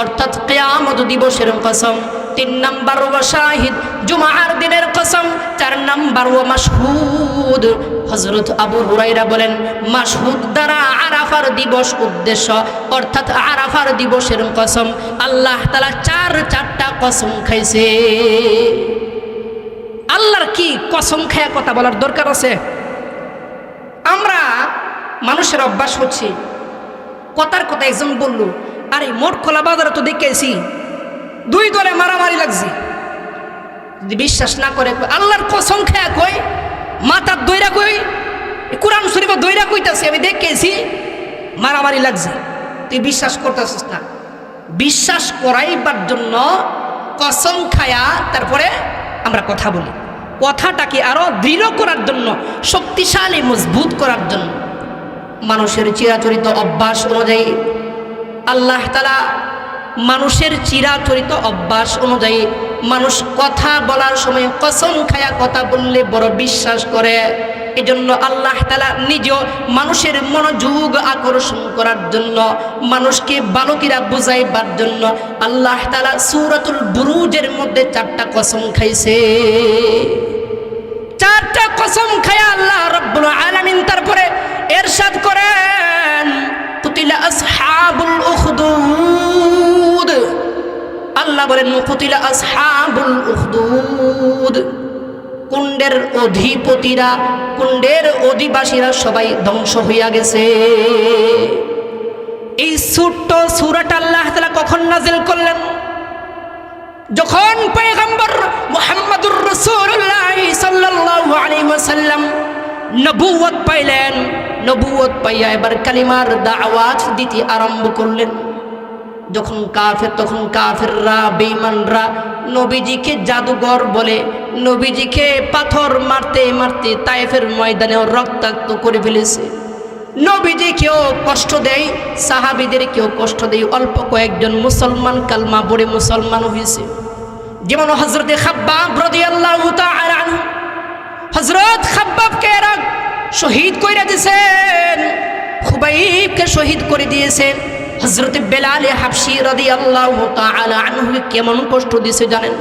অর্থাৎ কিয়ামত দিবসের কসম। 3 নাম্বার ওয়া শাহিদ, জুমার দিনের কসম। 4 নাম্বার ওয়া মাশহুদ। হযরত আবু হুরায়রা বলেন, মাশহুদ দ্বারা আরাফার দিবস উদ্দেশ্য, অর্থাৎ আরাফার দিবসের কসম। আল্লাহ তাআলা 4টা কসম খাইছে। আল্লাহর কি কসম খায়া কথা বলার দরকার আছে? আমরা মানুষের অভ্যাস হচ্ছে কথার কথা। একজন বলল, আরে মোট খোলা বাজারে তো দেখেছি 2 দলে মারামারি লাগছে। যদি বিশ্বাস না করে, আল্লাহর কসম খায়া কই, মাথার দইরা কই, কোরআন শরীফে দইরা কইতাছি, আমি দেখেছি মারামারি লাগছে। তুই বিশ্বাস করতেছিস না। বিশ্বাস করাইবার জন্য কসম খায়া তারপরে আমরা কথা বলি। কথাটাকে আরো দৃঢ় করার জন্য, শক্তিশালী মজবুত করার জন্য। মানুষের চিরাচরিত অভ্যাস অনুযায়ী আল্লাহ তাআলা মানুষের চিরাচরিত অভ্যাস অনুযায়ী মানুষ কথা বলার সময় কসম খায়া কথা বললে বড় বিশ্বাস করে। এজন্য আল্লাহ তাআলা নিজেও মানুষের মনোযোগ আকর্ষণ করার জন্য, মানুষকে বালকিরা বুঝাইবার জন্য আল্লাহ তাআলা সূরাতুল বুরুজের মধ্যে 4টা কসম খাইছে। 4টা কসম খায়া আল্লাহ রাব্বুল আলামিন তারপরে ইরশাদ করেন, কুতিলা আসহাবুল উখদুদ। আল্লাহ বলেন কুতিলা আসহাবুল উখদুদ, কুণ্ডের অধিপতিরা, কুণ্ডের অধিবাসীরা সবাই ধ্বংস হইয়া গেছে। এই ছোট্ট সূরাটা আল্লাহ তাআলা কখন নাযিল করলেন? যখন পয়গম্বর মুহাম্মদুর রাসূলুল্লাহ সাল্লাল্লাহু আলাইহি ওয়াসাল্লাম নবুয়ত পাইলেন। নবুয়ত পাইয়া এবার কালিমার দাওয়াত দিতে আরম্ভ করলেন। যখন কাফেররা বেঈমানরা নবীজিকে জাদুঘর বলে, নবীজিকে পাথর মারতে মারতে তায়েফের ময়দানে রক্তাক্ত করে ফেলেছে। নবীজিকেও কষ্ট দেয়, সাহাবীদেরকেও কষ্ট দেয়। অল্প কয়েকজন মুসলমান কালমা পড়ে মুসলমান হয়েছে, যেমন হযরতে খাব্বাব রাদিয়াল্লাহু তাআলা আনহু। হযরত খাব্বাবকে এরা শহীদ করে দিয়েছেন, খুবাইবকে শহীদ করে দিয়েছেন। হযরতে বেলাল হাবশী রাদিয়াল্লাহু তাআলা আনহুকে কেমন কষ্ট দিয়েছে জানেন?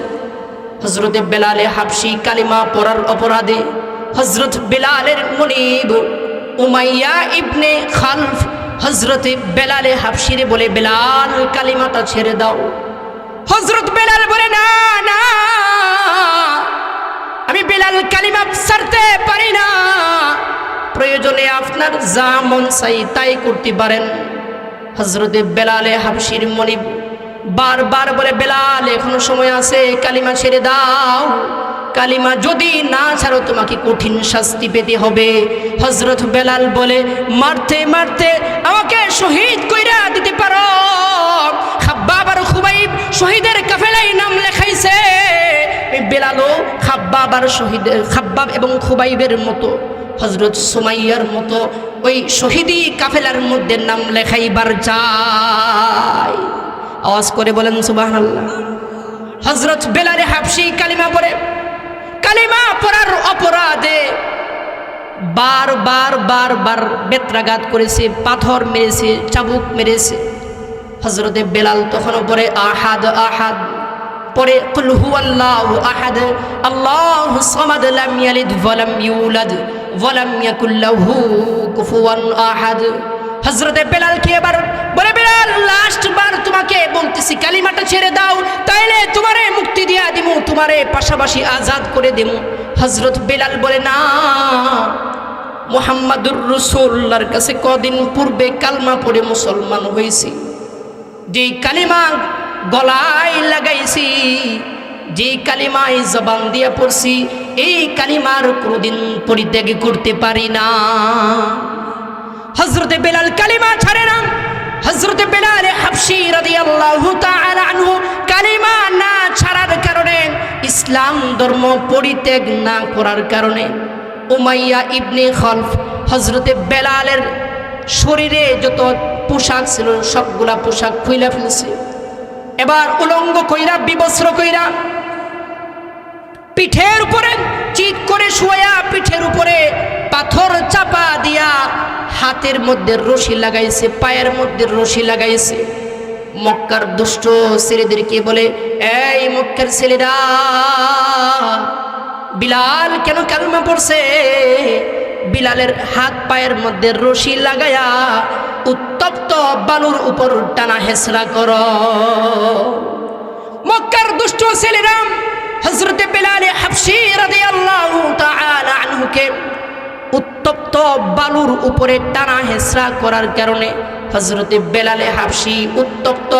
হযরতে বেলাল হাবশী কালিমা পড়ার অপরাধে হযরত বেলালের মুনিব উমাইয়া ইবনে খালফ হযরতে বেলাল হাবশীরে বলে, বেলাল কালিমাটা ছেড়ে দাও। হযরত বেলাল বলে, না না, আমি বেলাল কালিমা ছাড়তে পারি না, প্রয়োজনে আপনার যা মন চাই তাই করতে পারেন। হযরতে বেলাল হাবশীর মুনিব বারবার বলে, বেলাল এখনো সময় আছে, কালিমা ছেড়ে দাও, কালিমা যদি না ছাড়ো তোমাকে কঠিন শাস্তি পেতে হবে। হযরত বেলাল বলে, মারতে মারতে আমাকে শহীদ কইরা দিতে পারো। খাব্বাব আর খুবাইব শহীদের কাফেলায় নাম লেখাইছে। বেলালও খাব্বাব এবং খুবাইবের মতো, হযরত সুমাইয়ার মতো ওই শহীদি কাফেলার মধ্যে নাম লেখাইবার চাই। আওয়াজ করে বলেন সুবহানাল্লাহ। হযরত বেলাল হাবশী কালিমা পড়ে, কালিমা পড়ার অপরাধে বার বেত্রাঘাত করেছে, পাথর মেরেছে, চাবুক মেরেছে। হযরতে বেলাল তখনও পড়ে আহাদ আহাদ, পরে কুল হুয়াল্লাহু আহাদ আল্লাহুস সামাদ লাম ইয়ালিদ ওয়া লাম ইউলাদ ওয়া লাম ইয়াকুল লাহু কুফুয়ান আহাদ। হযরতে বেলালকে এবার বলে, বেলাল লাস্ট বার তোমাকে বলতেছি কালিমাটা ছেড়ে দাও, তাইলে তোমারে মুক্তি দিয়া দিমু, তোমারে পাশাপাশি আজাদ করে দেবো। হযরত বেলাল বলে, না, মুহাম্মাদুর রাসূলুল্লাহর কাছে কদিন পূর্বে কালমা পড়ে মুসলমান হয়েছি, যেই কালিমা গলায় লাগাইছি, যেই কালিমায় জবান দিয়া পড়ছি, এই কালিমার কোনদিন পরিত্যাগ করতে পারি না। হযরতে বেলাল কালিমা ছাড়ে না। হযরতে বেলাল হাবশী রাদিয়াল্লাহু তাআলা আনহু কালিমা না ছাড়ার কারণে, ইসলাম ধর্ম পরিত্যাগ না করার কারণে উমাইয়া ইবনে খালফ হযরতে বেলালের শরীরে যত পোশাক ছিল সবগুলা পোশাক খুইলা ফেলেছে। এবার উলঙ্গ কইরা, বিবস্ত্র কইরা, পিঠের উপরে চিৎ করে শুয়া, পিঠের উপরে পাথর চাপা দিয়া, হাতের মধ্যে রশি লাগাইছে, পায়ের মধ্যে রশি লাগাইছে। মক্কার দুষ্ট ছেলেদেরকে বলে, এই মক্কার ছেলেরা, বিলাল কেন কালমা পড়ছে? বিলালের হাত পায়ের মধ্যে রশি লাগায়া উত্তপ্ত বালুর উপর টানা হেসরা কর। মক্কার দুষ্ট ছেলেরা হযরতে বেলাল হাবশী রাদিয়াল্লাহু তাআলা আনহুকে উত্তপ্ত বালুর উপরে টানা হেসরা করার কারণে হযরতে বেলাল হাবশী উত্তপ্ত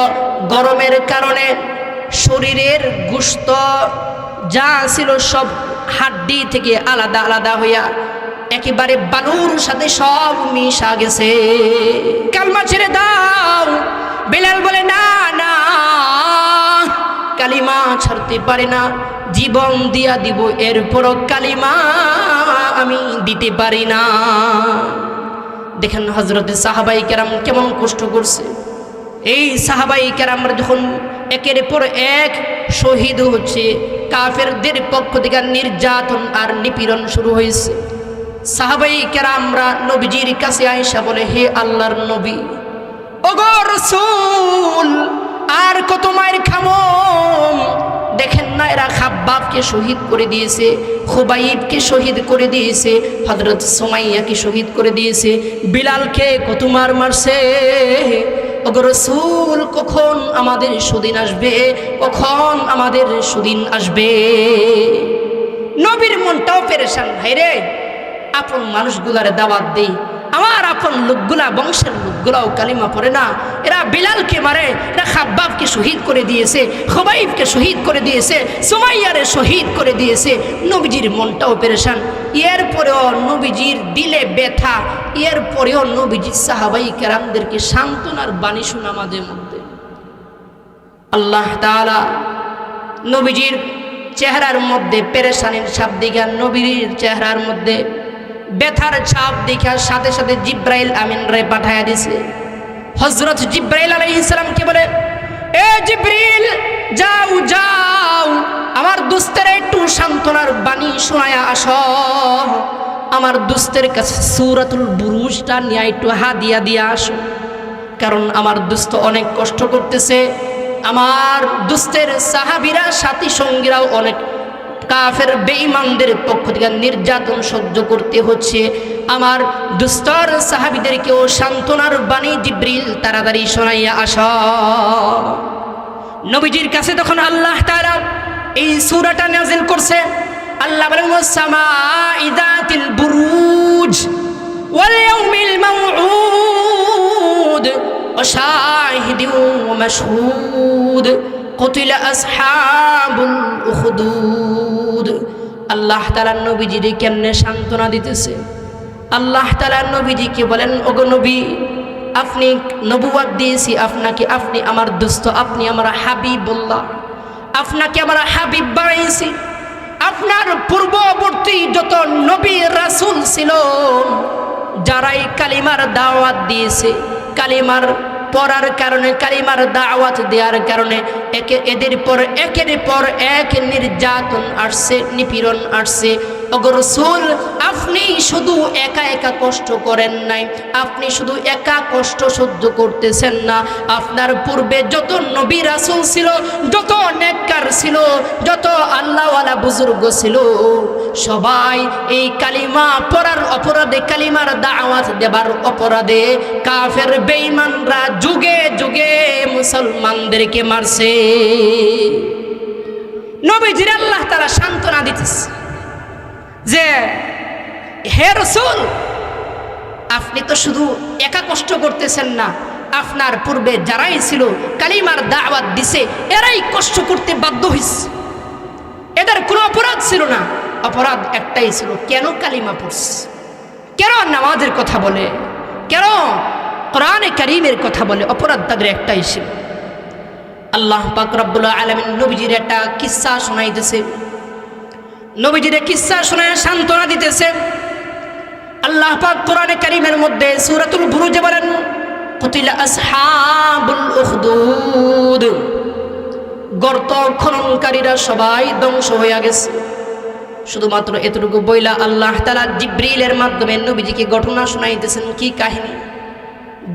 গরমের কারণে শরীরের গোশত যা ছিল সব হাড্ডি থেকে আলাদা আলাদা হইয়া একেবারে বালুর সাথে সব মিশা গেছে। কালমা ছেড়ে দাও। বেলাল বলে, না না, কালিমা ছাড়তে পারে না, জীবন দিয়া দিব, এরপরও কালিমা আমি দিতে পারি না। দেখেন হযরতে সাহাবাই কেরাম কেমন কষ্ট করছে। এই সাহাবাই কেরামরা যখন একের পর এক শহীদ হচ্ছে, কাফেরদের পক্ষ থেকে নির্যাতন আর নিপীড়ন শুরু হয়েছে। সাহাবাই কেরামরা নবীজির কাছে আয়েশা বলে, হে আল্লাহর নবী, ওগো রাসূল, আর কত মায়ের খামো? দেখেন না, এরা খাব্বাবকে শহীদ করে দিয়েছে, খুবাইবকে শহীদ করে দিয়েছে, হযরত সুমাইয়াকে শহীদ করে দিয়েছে, বিলালকে কত মারছে। ওগো রাসূল কখন আমাদের সুদিন আসবে, কখন আমাদের সুদিন আসবে। নবীর মনটাও পেরেশান, ভাইরে আপন মানুষগুলার দাওয়াত দেই, আমার আপন লোকগুলা বংশের লোকগুলাও কালিমা পড়ে না। এরা বিলালকে মারে, এরা খাব্বাবকে শহীদ করে দিয়েছে, খুবাইবকে শহীদ করে দিয়েছে, সুমাইয়ারে শহীদ করে দিয়েছে। নবীজির মনটাও পেরেশান, এরপরেও নবীজির দিলে ব্যথা, এরপরেও নবীজির সাহাবাই কেরামদেরকে সান্ত্বনার বাণী শোনা মাঝে মধ্যে। আল্লাহ তাআলা নবীজির চেহারার মধ্যে পেরেশানির ছাপ দেখা, নবীর চেহারার মধ্যে ব্যথার ছাপ দেখা সাথে সাথে জিব্রাইল আমিন রে পাঠায়া দিছে। হযরত জিব্রাইল আলাইহিস সালামকে বলে, এ জিব্রিল যাও যাও, আমার দোস্তের একটু সান্ত্বনার বাণী শোনায়া আসো। আমার দোস্তের কাছে সূরাতুল বুরুজটা নিয়ে একটু হাদিয়া দিয়ে আসো, কারণ আমার দোস্ত অনেক কষ্ট করতেছে। আমার দোস্তের সাহাবীরা সাথী সঙ্গীরাও অনেক কাফের বেঈমানদের পক্ষ থেকে নির্যাতন সহ্য করতে হচ্ছে। আমার দুস্তর সাহাবীদেরকেও সান্ত্বনার বাণী জিব্রিল তাড়াতাড়ি শোনাইয়া আসা। নবীজির কাছে তখন আল্লাহ তাআলা এই সূরাটা নাযিল করছে। আল্লাহ বলেন, ওয়াস-সামাঈ যাতিল বুরুজ ওয়াল ইয়াউমিল মাউউদ ওয়া শাহিদিন ওয়া মাশহুদ কুতিলা আসহাবুল উখদুদ। আল্লাহ তাআলা নবীজিকে কেমনে সান্ত্বনা দিতেছে। আল্লাহ তাআলা নবীজিকে বলেন, ওগো নবী, আপনি নবুয়ত দিয়েছি আপনাকে, আপনি আমার দোস্ত, আপনি আমার হাবিবুল্লাহ, আপনাকে আমার হাবিব বানাইছি। আপনার পূর্ববর্তী যত নবী রাসূল ছিল, যারাই কালিমার দাওয়াত দিয়েছে, কালিমার পড়ার কারণে, কালিমার দাওয়াত দেওয়ার কারণে এদের পর একের পর এক নির্যাতন আসছে, নিপীড়ন আসছে। ওগো রাসূল, আপনি শুধু একা একা কষ্ট করেন নাই, আপনি শুধু একা কষ্ট সহ্য করতেছেন না, আপনার পূর্বে যত নবী রাসূল ছিল, যত নেককার ছিল, যত আল্লাহওয়ালা বুজুর্গ ছিল, সবাই এই কালিমা পড়ার অপরাধে, কালিমার দাওয়াত দেবার অপরাধে কাফের বেঈমানরা যুগে যুগে মুসলমানদেরকে মারছে। নবীজির আল্লাহ তাআলা সান্ত্বনা দিতেছে যে, হে রাসূল, আপনি তো শুধু একা কষ্ট করতেছেন না, আপনার পূর্বে যারাই ছিল কালিমার দাওয়াত দিছে, এরাই কষ্ট করতে বাধ্য হয়েছে। এদের কোনো অপরাধ ছিল না, অপরাধ একটাই ছিল, কেন কালিমা পড়ছে, কেন নামাজের কথা বলে, কেন কোরআনে কারীমের কথা বলে, অপরাধ তাদের একটাই ছিল। আল্লাহ পাক রব্বুল আলামিন নবীজির একটা কিসসা শোনাইতেছে, নবীজির কিসসা শোনায় সান্ত্বনা দিতেছে। আল্লাহ পাক কোরআনে কারীমের মধ্যে সূরাতুল বুরুজে বলেন, কুতিলা আসহাবুল উখদুদ, গর্ত খননকারীরা সবাই ধ্বংস হয়ে গেছে। শুধুমাত্র এতটুকু বইলা আল্লাহ তাআলা জিব্রিলের মাধ্যমে নবীজিকে ঘটনা শোনাইতেছেন। কি কাহিনী?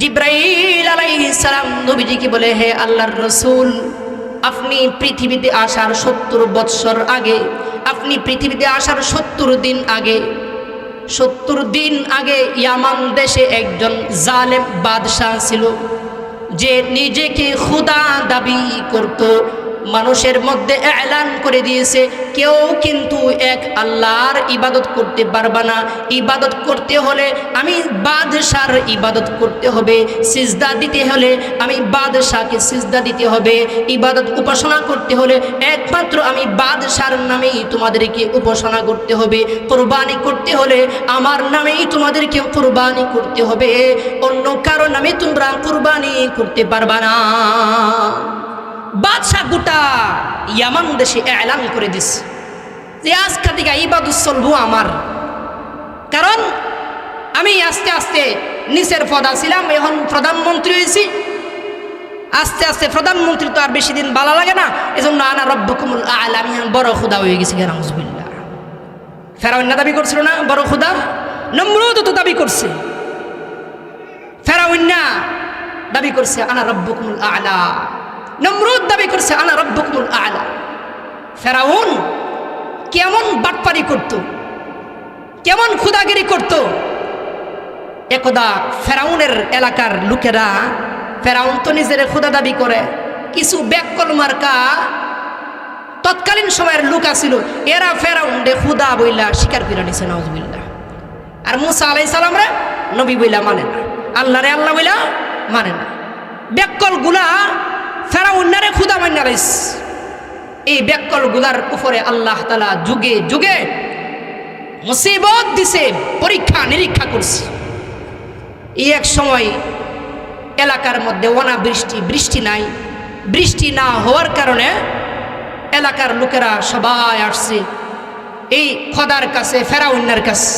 জিব্রাইল আলাইহিস সালাম নবীজিকে বলে, হে আল্লাহর রাসূল, আপনি পৃথিবীতে আসার 70 বৎসর আগে, আপনি পৃথিবীতে আসার 70 দিন আগে, 70 দিন আগে ইয়ামান দেশে একজন জালেম বাদশাহ ছিল, যে নিজেকে খোদা দাবি করত। মানুষের মধ্যে এলান করে দিয়েছে, কেউ কিন্তু এক আল্লাহর ইবাদত করতে পারবে না, ইবাদত করতে হলে আমি বাদশার ইবাদত করতে হবে, সিজদা দিতে হলে আমি বাদশাকে সিজদা দিতে হবে, ইবাদত উপাসনা করতে হলে একমাত্র আমি বাদশার নামেই তোমাদেরকে উপাসনা করতে হবে, কুরবানি করতে হলে আমার নামেই তোমাদেরকে কুরবানি করতে হবে, অন্য কারো নামে তোমরা কুরবানি করতে পারবা না। বাদশাহ গোটা ইয়ামান দেশে এলান করে দিছে যে আজকে থেকে ইবাদত চলবো আমার, কারণ আমি আস্তে আস্তে নিচের পদা ছিলাম, এখন প্রধানমন্ত্রী হয়েছি, আস্তে আস্তে প্রধানমন্ত্রী তো আর বেশি দিন ভালো লাগে না, এজন্য আনা রব্বুকুমুল আ'লা, আমি বড় খোদা হয়ে গেছি। নাউজুবিল্লাহ। ফেরাউন না দাবি করছিল না বড় খোদা? নমরুদ তো দাবি করছে, ফেরাউন না দাবি করছে আনা রব্বুকুমুল আ'লা, নমরুদ দাবি করছে আনা রব্বুকুমুল আ'লা। ফেরাউন কেমন বাটপারি করত, কেমন খুদাগিরি করত। একদা ফেরাউনের এলাকার লোকেরা ফেরাউন তো নিজের খোদা দাবি করে, কিছু ব্যাককল মার্কা তৎকালীন সময়ের লোক আছিল, এরা ফেরাউন রে খোদা বইলা স্বীকার করে নিছে, নাউজুবিল্লাহ। আর মুসা আলাইহিস সালাম রে নবী বইলা মানে না, আল্লাহ রে আল্লাহ বইলা মানে না। ব্যাককল গুলা ফেরাউন রে খোদা মান্না লাইস। এই ব্যাককল গুলার উপরে আল্লাহ তাআলা যুগে যুগে মুসিবত দিছে, পরীক্ষা নিরীক্ষা করছে। এই এক সময় এলাকার মধ্যে অনাবৃষ্টি, বৃষ্টি নাই। বৃষ্টি না হওয়ার কারণে এলাকার লোকেরা সবাই আসছে এই খোদার কাছে, ফেরাউনের কাছে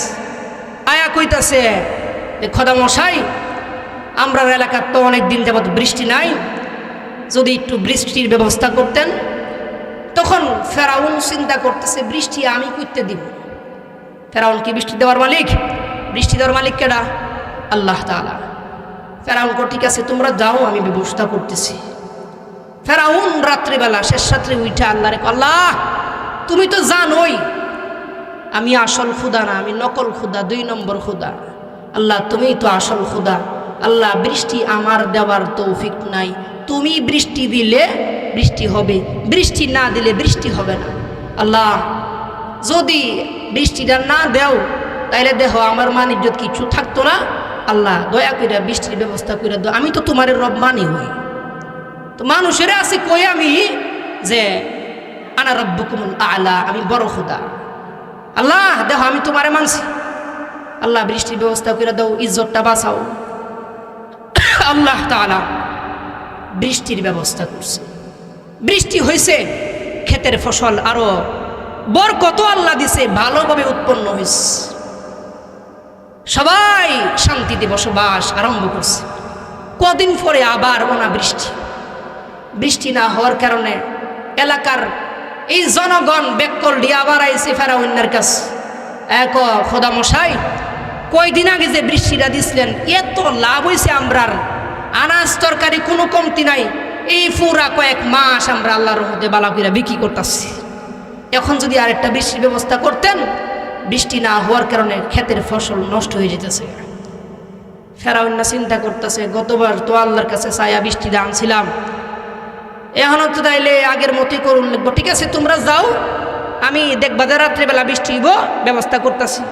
আয়া কইতাছে, খোদা মশাই, আমরা এলাকার তো অনেক দিন যাবত বৃষ্টি নাই, যদি একটু বৃষ্টির ব্যবস্থা করতেন। তখন ফেরাউন চিন্তা করতেছে, বৃষ্টি আমি করতে দিব? ফেরাউন কি বৃষ্টি দেওয়ার মালিক? বৃষ্টি দেওয়ার মালিক কেডা? আল্লাহ তাআলা। ফেরাউন কো ঠিক আছে, তোমরা যাও, আমি ব্যবস্থা করতেছি। ফেরাউন রাত্রিবেলা শেষ রাত্রে উঠে আল্লাহরে, আল্লাহ তুমি তো জানোই আমি আসল খুদা না, আমি নকল খুদা, 2 নম্বর খুদা। আল্লাহ তুমি তো আসল খুদা। আল্লাহ বৃষ্টি আমার দেওয়ার তৌফিক নাই, তুমি বৃষ্টি দিলে বৃষ্টি হবে, বৃষ্টি না দিলে বৃষ্টি হবে না। আল্লাহ যদি বৃষ্টিটা না দেও তাইলে দেখো আমার মান ইজ্জত কিছু থাকতো না। আল্লাহ দয়া করে বৃষ্টির ব্যবস্থা করে দাও, আমি তো তোমার রব মানি হই। তো মানুষের আছে কই আমি যে আনা রব্বুকুমুল আলা, আমি বড় খুদা। আল্লাহ দেখো আমি তোমারে মানছি, আল্লাহ বৃষ্টির ব্যবস্থা করে দাও, ইজ্জতটা বাঁচাও। আল্লাহ তাআলা বৃষ্টির ব্যবস্থা করছে, বৃষ্টি হয়েছে, ক্ষেতের ফসল আরো বরকত আল্লাহ দিছে, ভালোভাবে উৎপন্ন হয়েছে, সবাই শান্তিতে বসবাস আরম্ভ করছে। কদিন পরে আবার অনাবৃষ্টি, বৃষ্টি না হওয়ার কারণে এলাকার এই জনগণ ব্যাককল দিয়ে আবার আইছে ফেরাউনের কাছে। এক খোদা মশাই, কয়দিন আগে যে বৃষ্টিটা দিছিলেন এত লাভ হয়েছে, আমরার আনাজ তরকারি কোনো কমতি নাই, এই পুরা কয়েক মাস আমরা আল্লাহর রহমতে বালা কইরা বিক্রি করতেছি। এখন যদি আরেকটা বৃষ্টির ব্যবস্থা করতেন, বৃষ্টি না হওয়ার কারণে ক্ষেতের ফসল নষ্ট হয়ে যেতেছে। ফেরাউন না চিন্তা করতেছে, গতবার তো আল্লাহর কাছে ছায়া বৃষ্টিটা আনছিলাম, এখনও তো তাইলে আগের মতোই করুন লিখবো। ঠিক আছে তোমরা যাও, আমি দেখবা যে রাত্রেবেলা বৃষ্টি হইব, ব্যবস্থা করতেছি।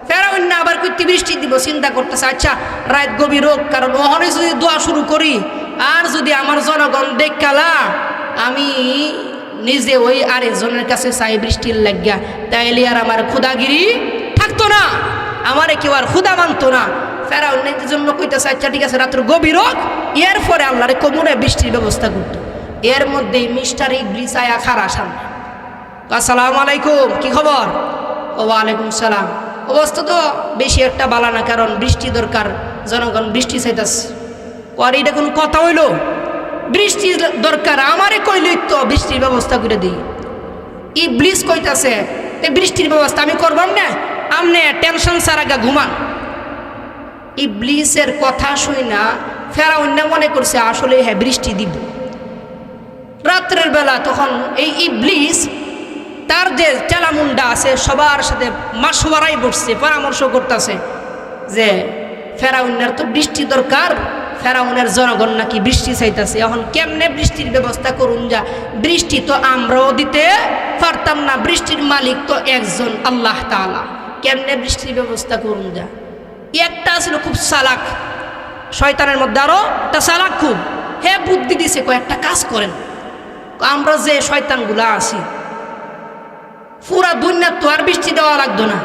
ফেরাউন না আবার কইতে বৃষ্টি দিব চিন্তা করতেছে, আচ্ছা রাত গভীর হোক, কারণ ওখানে যদি দোয়া শুরু করি আর যদি আমার জনগণ দেখকালা আমি নিজে ওই আরেকজনের কাছে চাই বৃষ্টির লাগিয়া, তাইলে আর আমার খুদাগিরি থাকতো না, আমারে কেউ আর খুদা মানতো না। ফেরাউন নিজের জন্য কইতেছে, আচ্ছা ঠিক আছে রাত্র গভীর হোক, এর পরে আল্লাহরে কমনে বৃষ্টির ব্যবস্থা করতো। এর মধ্যেই মিস্টার ইবলিস আয়া খারা সামনে, আসসালামু আলাইকুম, কি খবর? ও ওয়ালাইকুম সালাম। অবস্থা তো বেশি একটা বালা না, কারণ বৃষ্টি দরকার, জনগণ বৃষ্টি চাইতেছে। আর এটা কোনো কথা হইল? বৃষ্টি দরকার, আমারে কইলে তো বৃষ্টির ব্যবস্থা করে দিই। ইবলিস কইতাছে, বৃষ্টির ব্যবস্থা আমি করবাম না, আমনে টেনশন সারাগা ঘুমান। ইবলিসের কথা শুই না ফেরাউন মনে করছে আসলে হ্যাঁ বৃষ্টি দিব। রাত্রের বেলা তখন এই ইবলিস তার যে চেলামুন্ডা আছে সবার সাথে মাসওয়ারাই বসছে, পরামর্শ করতেছে যে ফেরাউনের তো বৃষ্টি দরকার, ফেরাউনের জনগণ নাকি বৃষ্টি চাইতেছে, এখন কেমনে বৃষ্টির ব্যবস্থা করুন, যা বৃষ্টি তো আমরাও দিতে পারতাম না, বৃষ্টির মালিক তো একজন আল্লাহ তাআলা, কেমনে বৃষ্টির ব্যবস্থা করুন যা। একটা ছিল খুব চালাক, শয়তানের মধ্যে আরো একটা চালাক খুব, হে বুদ্ধি দিছে, কয়েকটা কাজ করেন, আমরা যে শয়তানগুলা আছি পুরা দুনিয়া তো আর বৃষ্টি দেওয়া লাগতো না,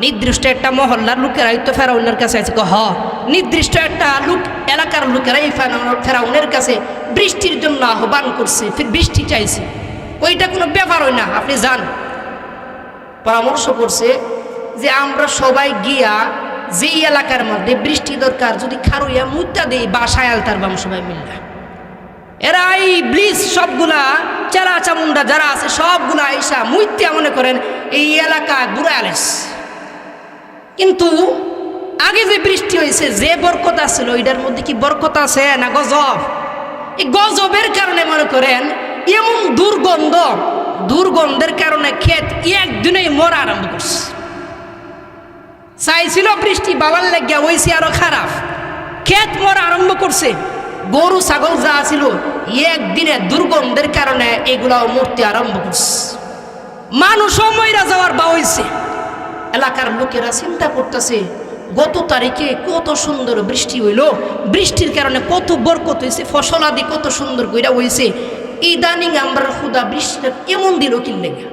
নির্দিষ্ট একটা মহল্লার লোকেরাই তো ফেরাউনের কাছে আছে, নির্দিষ্ট একটা লোক এলাকার লোকেরাই ফেরাউনের কাছে বৃষ্টির জন্য আহ্বান করছে, ফির বৃষ্টি চাইছে, ওইটা কোনো ব্যাপার হয় না, আপনি যান। পরামর্শ করছে যে আমরা সবাই গিয়া যেই এলাকার মধ্যে বৃষ্টি দরকার যদি খারুইয়া মুদ্রা দেই বাসায় আলতার বাম সবাই মিললা। এরা এই ব্লিজ সবগুলা চেলা চামুন্ডা যারা আছে সবগুলা আইসা মুইত্যা মনে করেন এই এলাকায় বুড়া আলেস। কিন্তু আগে যে বৃষ্টি হয়েছে যে বরকত আছিল ওইটার মধ্যে কি বরকত আছে না গজব? এই গজবের কারণে মনে করেন এমন দুর্গন্ধের কারণে ক্ষেত একদিনেই মরা আরম্ভ করছে। চাইছিল বৃষ্টি বাবার লেগে হয়েছে আরো খারাপ, ক্ষেত মরা আরম্ভ করছে। গরু ছাগল যা ছিল একদিনে দুর্গন্ধের কারণে এগুলাও মরতে আরম্ভ করছে, মানুষও মইরা যাওয়ার বা হইছে। এলাকার লোকেরা চিন্তা করতেছে গত তারিখে কত সুন্দর বৃষ্টি হইল, বৃষ্টির কারণে কত বরকত হয়েছে, ফসল আদি কত সুন্দর কইরা হয়েছে, ইদানিং আমরা খুদা বৃষ্টিটা কেমন দিল কি লেগে,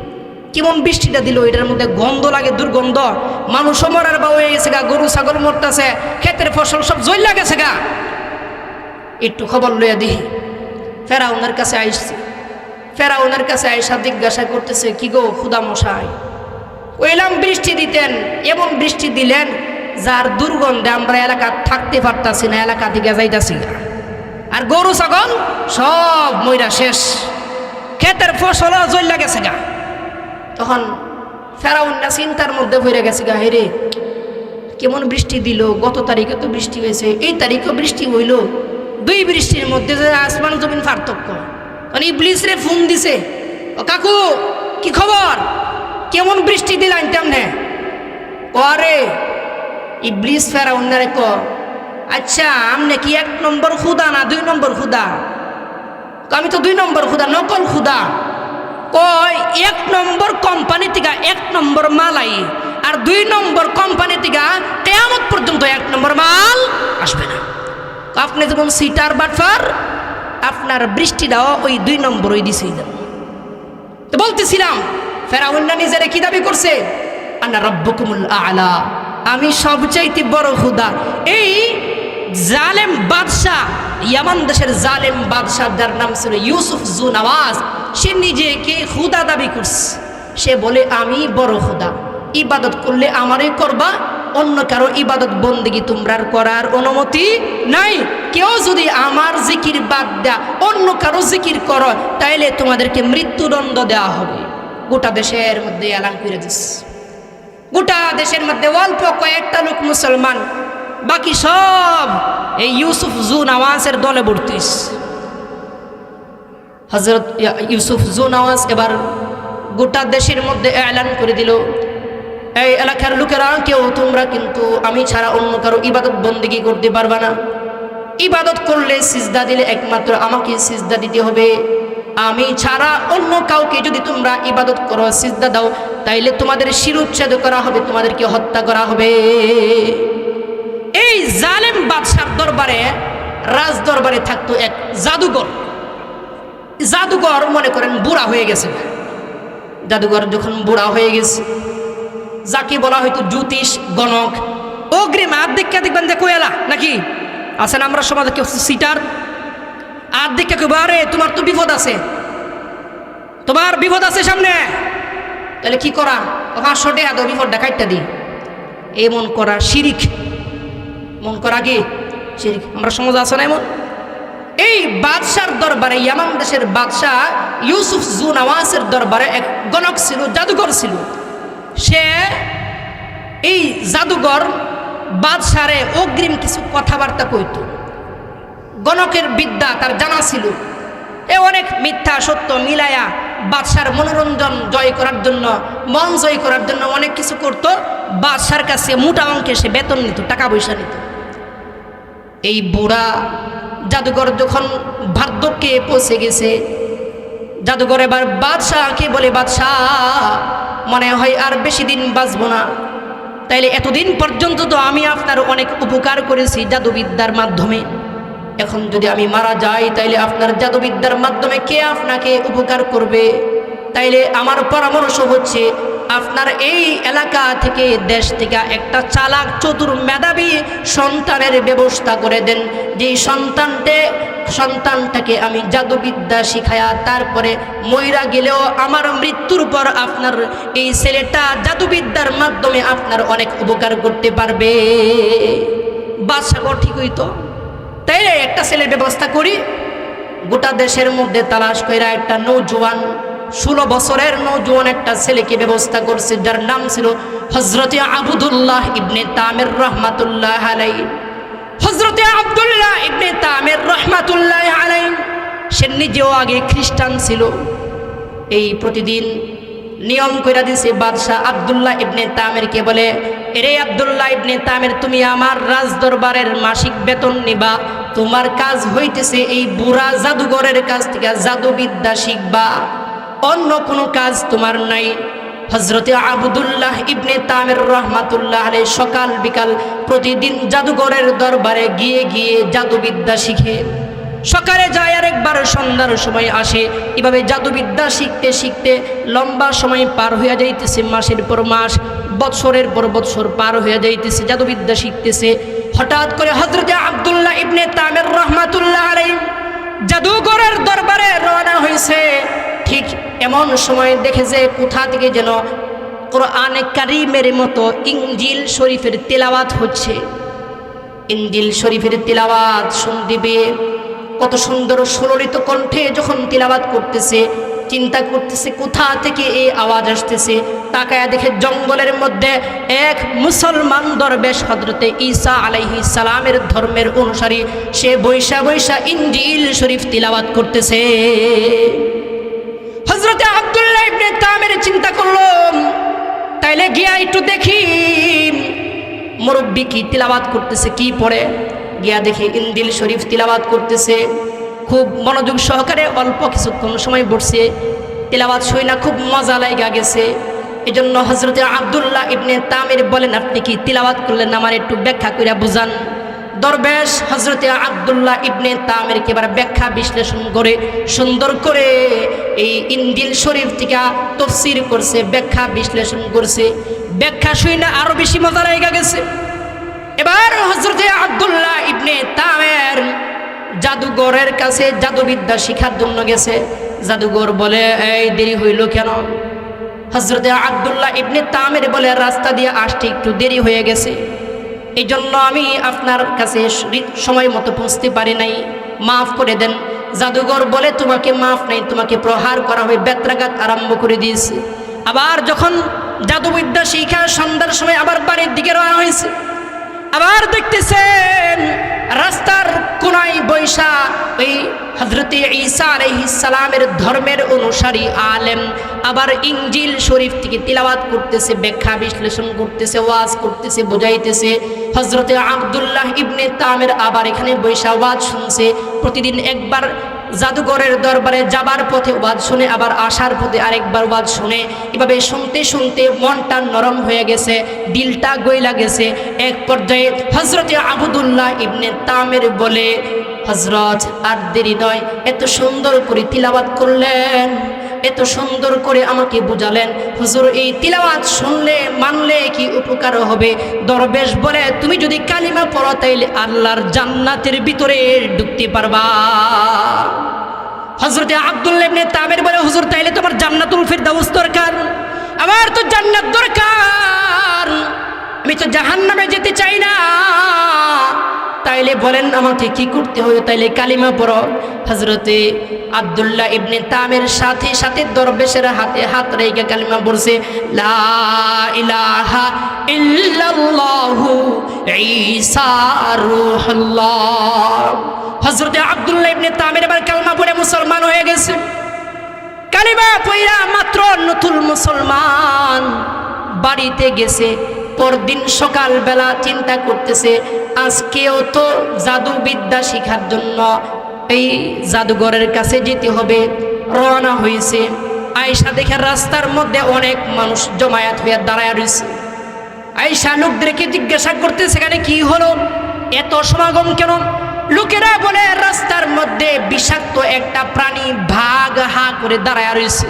কেমন বৃষ্টিটা দিল, এটার মধ্যে গন্ধ লাগে, দুর্গন্ধ, মানুষও মরার বা হয়ে গেছে গা, গরু ছাগল মরতেছে, ক্ষেতের ফসল সব জ্বলা গেছে গা। একটু খবর লইয়া দিই, ফেরাউনের কাছে আইসছে, ফেরাউনের কাছে আইসা জিজ্ঞাসা করতেছে, কি গো খুদা মশাই, ওইলাম বৃষ্টি দিতেন, এমন বৃষ্টি দিলেন যার দুর্গন্ধে আমরা এলাকা থাকতে পারতাছি না, এলাকা থেকে যাইতাছি না, আর গরু ছাগল সব মইরা শেষ, ক্ষেতের ফসল জ্বলা গেছে গা। তখন ফেরাউনরা চিন্তার মধ্যে ভরে গেছে গা, হেরে কেমন বৃষ্টি দিল, গত তারিখে তো বৃষ্টি হয়েছে, এই তারিখেও বৃষ্টি হইল, দুই বৃষ্টির মধ্যে যে আসমান জমিন পার্থক্য। মানে ইবলিস রে ফোন দিছে, ও কাকু কি খবর, কেমন বৃষ্টি দিলেন তেমনে? আরে ইবলিস ফেরাউনরে ক, আচ্ছা আমনে কি 1 নম্বর খুদা না 2 নম্বর খুদা? আমি তো 2 নম্বর খুদা, নকল খুদা। কয় 1 নম্বর কোম্পানি থেকে 1 নম্বর মাল আই, আর 2 নম্বর কোম্পানি থেকে কিয়ামত পর্যন্ত 1 নম্বর মাল আসবে না। আপনি যখন সিটার বাটফার, আপনার বৃষ্টিটাও ওই 2 নম্বরই দিছে। তো বলতেছিলাম ফেরাউনরা নিজেরে কি দাবি করছে, আনা রাব্বুকুমুল আ'লা, আমি সবচাইতে বড় খুদা। এই জালেম বাদশাহ, ইয়ামান দেশের জালেম বাদশাহ, যার নাম ছিল ইউসুফ জু নওয়াজ, সে নিজেকে খুদা দাবি করছে। সে বলে আমি বড় খুদা, ইবাদত করলে আমারই করবা, অন্য কারো ইবাদত বন্দেগী তোমরা করার অনুমতি নাই। কেউ যদি আমার জিকির বাদ দেয়া অন্য কারো জিকির করো, তাইলে তোমাদেরকে মৃত্যুদণ্ড দেওয়া হবে। গোটা দেশের মধ্যে এলান করে দিচ্ছে, গোটা দেশের মধ্যে অল্প কয়েকটা লোক মুসলমান, বাকি সব এই ইউসুফ জু নওয়াজের দলে ভর্তি। হযরত ইউসুফ জু নওয়াজ এবার গোটা দেশের মধ্যে এলান করে দিল, এই এলাকার লোকেরা কেউ তোমরা কিন্তু আমি ছাড়া অন্য কারো ইবাদত বন্দেগী করতে পারবা না। ইবাদত করলে সিজদা দিলে একমাত্র আমাকে সিজদা দিতে হবে। আমি ছাড়া অন্য কাউকে যদি তোমরা ইবাদত করো, সিজদা দাও, তাইলে তোমাদের শিরোচ্ছেদ করা হবে, তোমাদেরকে হত্যা করা হবে। এই জালেম বাদশার দরবারে, রাজ দরবারে থাকতো এক জাদুঘর। জাদুঘর মনে করেন বুড়া হয়ে গেছে। জাদুঘর যখন বুড়া হয়ে গেছে, যাকে বলা হয়তো জ্যোতিষ গণক, অগ্রিম আর দেখা দেখবেন যে কোয়েলা নাকি আছেন আমরা সমাজে, কেউ সিটার আর দেখা কেউ, আরে তোমার তো বিপদ আছে, তোমার বিপদ আছে সামনে, তাহলে কি করা, 500 টাকা দাও, বিপদটা কাটটা দিই। এমন করা শিরিক, মন করা কি শিরিক, আমরা সমাজে আছে না এমন। এই বাদশার দরবারে, ইয়ামান দেশের বাদশাহ ইউসুফ জু নওয়াজের দরবারে এক গণক ছিল, জাদুঘর ছিল। সে এই জাদুঘর বাদশারে অগ্রিম কিছু কথাবার্তা কইত। গণকের বিদ্যা তার জানা ছিল, এ অনেক মিথ্যা সত্য মিলায়া বাদশার মনোরঞ্জন জয় করার জন্য, মন জয় করার জন্য অনেক কিছু করত। বাদশার কাছে মোটা অঙ্কে সে বেতন নিত, টাকা পয়সা নিত। এই বুড়া জাদুঘর যখন বার্ধক্যে পৌঁছে গেছে, জাদুঘর এবার বাদশাহকে বলে, বাদশাহ মনে হয় আর বেশি দিন বাঁচব না, তাইলে এতদিন পর্যন্ত তো আমি আপনার অনেক উপকার করেছি জাদুবিদ্যার মাধ্যমে, এখন যদি আমি মারা যাই তাইলে আপনার জাদুবিদ্যার মাধ্যমে কে আপনাকে উপকার করবে? তাইলে আমার পরামর্শ হচ্ছে আপনার এই এলাকা থেকে, দেশ থেকে একটা চালাক চতুর মেধাবী সন্তানের ব্যবস্থা করে দেন, যে সন্তানটাকে আমি জাদুবিদ্যা শিখায়া তারপরে মইরা গেলেও আমার মৃত্যুর পর আপনার এই ছেলেটা জাদুবিদ্যার মাধ্যমে আপনার অনেক উপকার করতে পারবে। বাদশাহ ঠিক হইতো, তাই একটা ছেলের ব্যবস্থা করি। গোটা দেশের মধ্যে তালাশ কইরা একটা নৌজওয়ান, 16 বছরের নৌজওয়ান একটা ছেলেকে ব্যবস্থা করছে, যার নাম ছিল হযরতে আবদুল্লাহ ইবনে তামির রহমাতুল্লাহ আলাইহি। হযরতে আব্দুল্লাহ ইবনে তামির রহমাতুল্লাহ আলাইহি সে নিজেও আগে খ্রিস্টান ছিল। এই প্রতিদিন নিয়ম কইরা দিছে। বাদশাহ আব্দুল্লাহ ইবনে তামিরকে বলে, এরে আব্দুল্লাহ ইবনে তামির, তুমি আমার রাজ দরবারের মাসিক বেতন নিবা, তোমার কাজ হইতেছে এই বুড়া জাদুঘরের কাছ থেকে জাদুবিদ্যা শিখবা, অন্য কোনো কাজ তোমার নাই। হযরতে আব্দুল্লাহ ইবনে তামির রহমাতুল্লাহ আলাইহি সকাল বিকাল প্রতিদিন জাদুঘরের দরবারে গিয়ে গিয়ে জাদুবিদ্যা শিখে। সকালে যায় আর একবার সন্ধ্যার সময় আসে। এভাবে জাদুবিদ্যা শিখতে শিখতে লম্বা সময় পার হয়ে যাইতেছে, মাসের পর মাস, বৎসরের পর বৎসর পার হয়ে যাইতেছে, জাদুবিদ্যা শিখতেছে। হঠাৎ করে হযরতে আব্দুল্লাহ ইবনে তামির রহমাতুল্লাহ আলাইহি জাদুঘরের দরবারে রওনা হয়েছে। ঠিক এমন সময় দেখে যে কোথা থেকে যেন কোরআনে কারীমের মতো ইনজিল শরীফের তেলাওয়াত হচ্ছে। ইনজিল শরীফের তেলাওয়াত শুনদিবে, কত সুন্দর সুললিত কণ্ঠে যখন তেলাওয়াত করতেছে, চিন্তা করতেছে কোথা থেকে এই আওয়াজ আসতেছে। তাকায়া দেখে জঙ্গলের মধ্যে এক মুসলমান দরবেশ হযরতে ঈসা আলাইহিস সালামের ধর্মের অনুসারী, সে বৈশা বৈশা ইনজিল শরীফ তেলাওয়াত করতেছে। হযরতে আব্দুল্লাহ ইবনে তামির চিন্তা করলো, তাইলে গিয়া একটু দেখি মুরব্বি কি তিলাওয়াত করতেছে, কি পড়ে। গিয়া দেখি ইনজিল শরীফ তিলাওয়াত করতেছে। খুব মনোযোগ সহকারে অল্প কিছুক্ষণ সময় বসছে, তিলাওয়াত শুই না খুব মজা লাগা গেছে। এই জন্য হযরতে আব্দুল্লাহ ইবনে তামির বলেন, আপনি কি তিলাওয়াত করলেন, আমার একটু ব্যাখ্যা কইরা বুঝান। দরবেশ হযরতে আব্দুল্লাহ ইবনে তামিরকে এবার ব্যাখ্যা বিশ্লেষণ করে সুন্দর করে এই ইনজিল শরীফ থেকে তাফসীর করছে, ব্যাখ্যা বিশ্লেষণ করছে। ব্যাখ্যা শুই না আরো বেশি মজা লাগা গেছে। এবার হযরতে আব্দুল্লাহ ইবনে তামির জাদুঘরের কাছে জাদুবিদ্যা শিখার জন্য গেছে। জাদুঘর বলে, এই দেরি হইল কেন? হযরতে আব্দুল্লাহ ইবনে তামির বলে, রাস্তা দিয়ে আসতে একটু দেরি হয়ে গেছে, এই জন্য আমি আপনার কাছে সময় মতো পৌঁছতে পারি নাই, মাফ করে দেন। জাদুঘর বলে, তোমাকে মাফ নাই, তোমাকে প্রহার করা হবে, বেত্রাঘাত আরম্ভ করে দিয়েছে। আবার যখন জাদুবিদ্যা শিখা সন্ধ্যার সময় আবার বাড়ির দিকে রওনা হয়েছে। আবার দেখতেছেন রাস্তার কোনায় বৈশা ওই হযরতে ঈসা আলাইহিস সালামের ধর্মের অনুসারী আলেম আবার ইনজিল শরীফ থেকে তিলাওয়াত করতেছে, ব্যাখ্যা বিশ্লেষণ করতেছে, ওয়াজ করতেছে, বোঝাইতেছে। হযরতে আব্দুল্লাহ ইবনে তামির আবার এখানে বৈশা ওয়াজ শুনছে। প্রতিদিন একবার জাদুঘরের দরবারে যাবার পথে ওয়াজ শুনে, আবার আসার পথে আরেকবার ওয়াজ শুনে। এভাবে শুনতে শুনতে মনটা নরম হয়ে গেছে, দিলটা গইলা গেছে। এক পর্যায়ে হযরতে আব্দুল্লাহ ইবনে তামির বলে, হযরত আর দেরি নয়, এত সুন্দর করে তিলাওয়াত করলেন, এত সুন্দর করে আমাকে বুঝালেন, হুজুর এই তিলাওয়াত শুনলে মানলে কি উপকার হবে? দরবেশ বলে, তুমি যদি কালিমা পড়ো তাইলে আল্লাহর জান্নাতের ভিতরে ঢুকতে পারবা। হযরতে আব্দুল্লাহ ইবনে তামির বলে, হুজুর তাইলে তোমার জান্নাতুল ফিরদাউস দরকার, আমার তো জান্নাত দরকার, আমি তো জাহান্নামে যেতে চাই না। তাইলে বলেন আমাকে কি করতে হবে? তাইলে কালিমা পড়ো। হযরতে আব্দুল্লাহ ইবনে তামির সাথে সাথে দরবেশের হাতে হাত রেখে কালিমা পড়ছে, লা ইলাহা ইল্লাল্লাহু ঈসা রূহুল্লাহ। হযরতে আব্দুল্লাহ ইবনে তামির এবার কালিমা পড়ে মুসলমান হয়ে গেছে। কালিমা পড়া মাত্র নতুন মুসলমান বাড়িতে গেছে। পরদিন সকালবেলা চিন্তা করতেছে, আজকেও তো জাদুবিদ্যা শিখার জন্য এই জাদুঘরের কাছে যেতে হবে। রওনা হয়েছে। আয়েশা দেখে রাস্তার মধ্যে অনেক মানুষ জমায়েত হয়ে দাঁড়ায় রয়েছে। আয়েশা লোকদেরকে জিজ্ঞাসা করতে, সেখানে কি হলো, এত সমাগম কেন? লোকেরা বলে, রাস্তার মধ্যে বিষাক্ত একটা প্রাণী ভাগ হা করে দাঁড়ায় রয়েছে।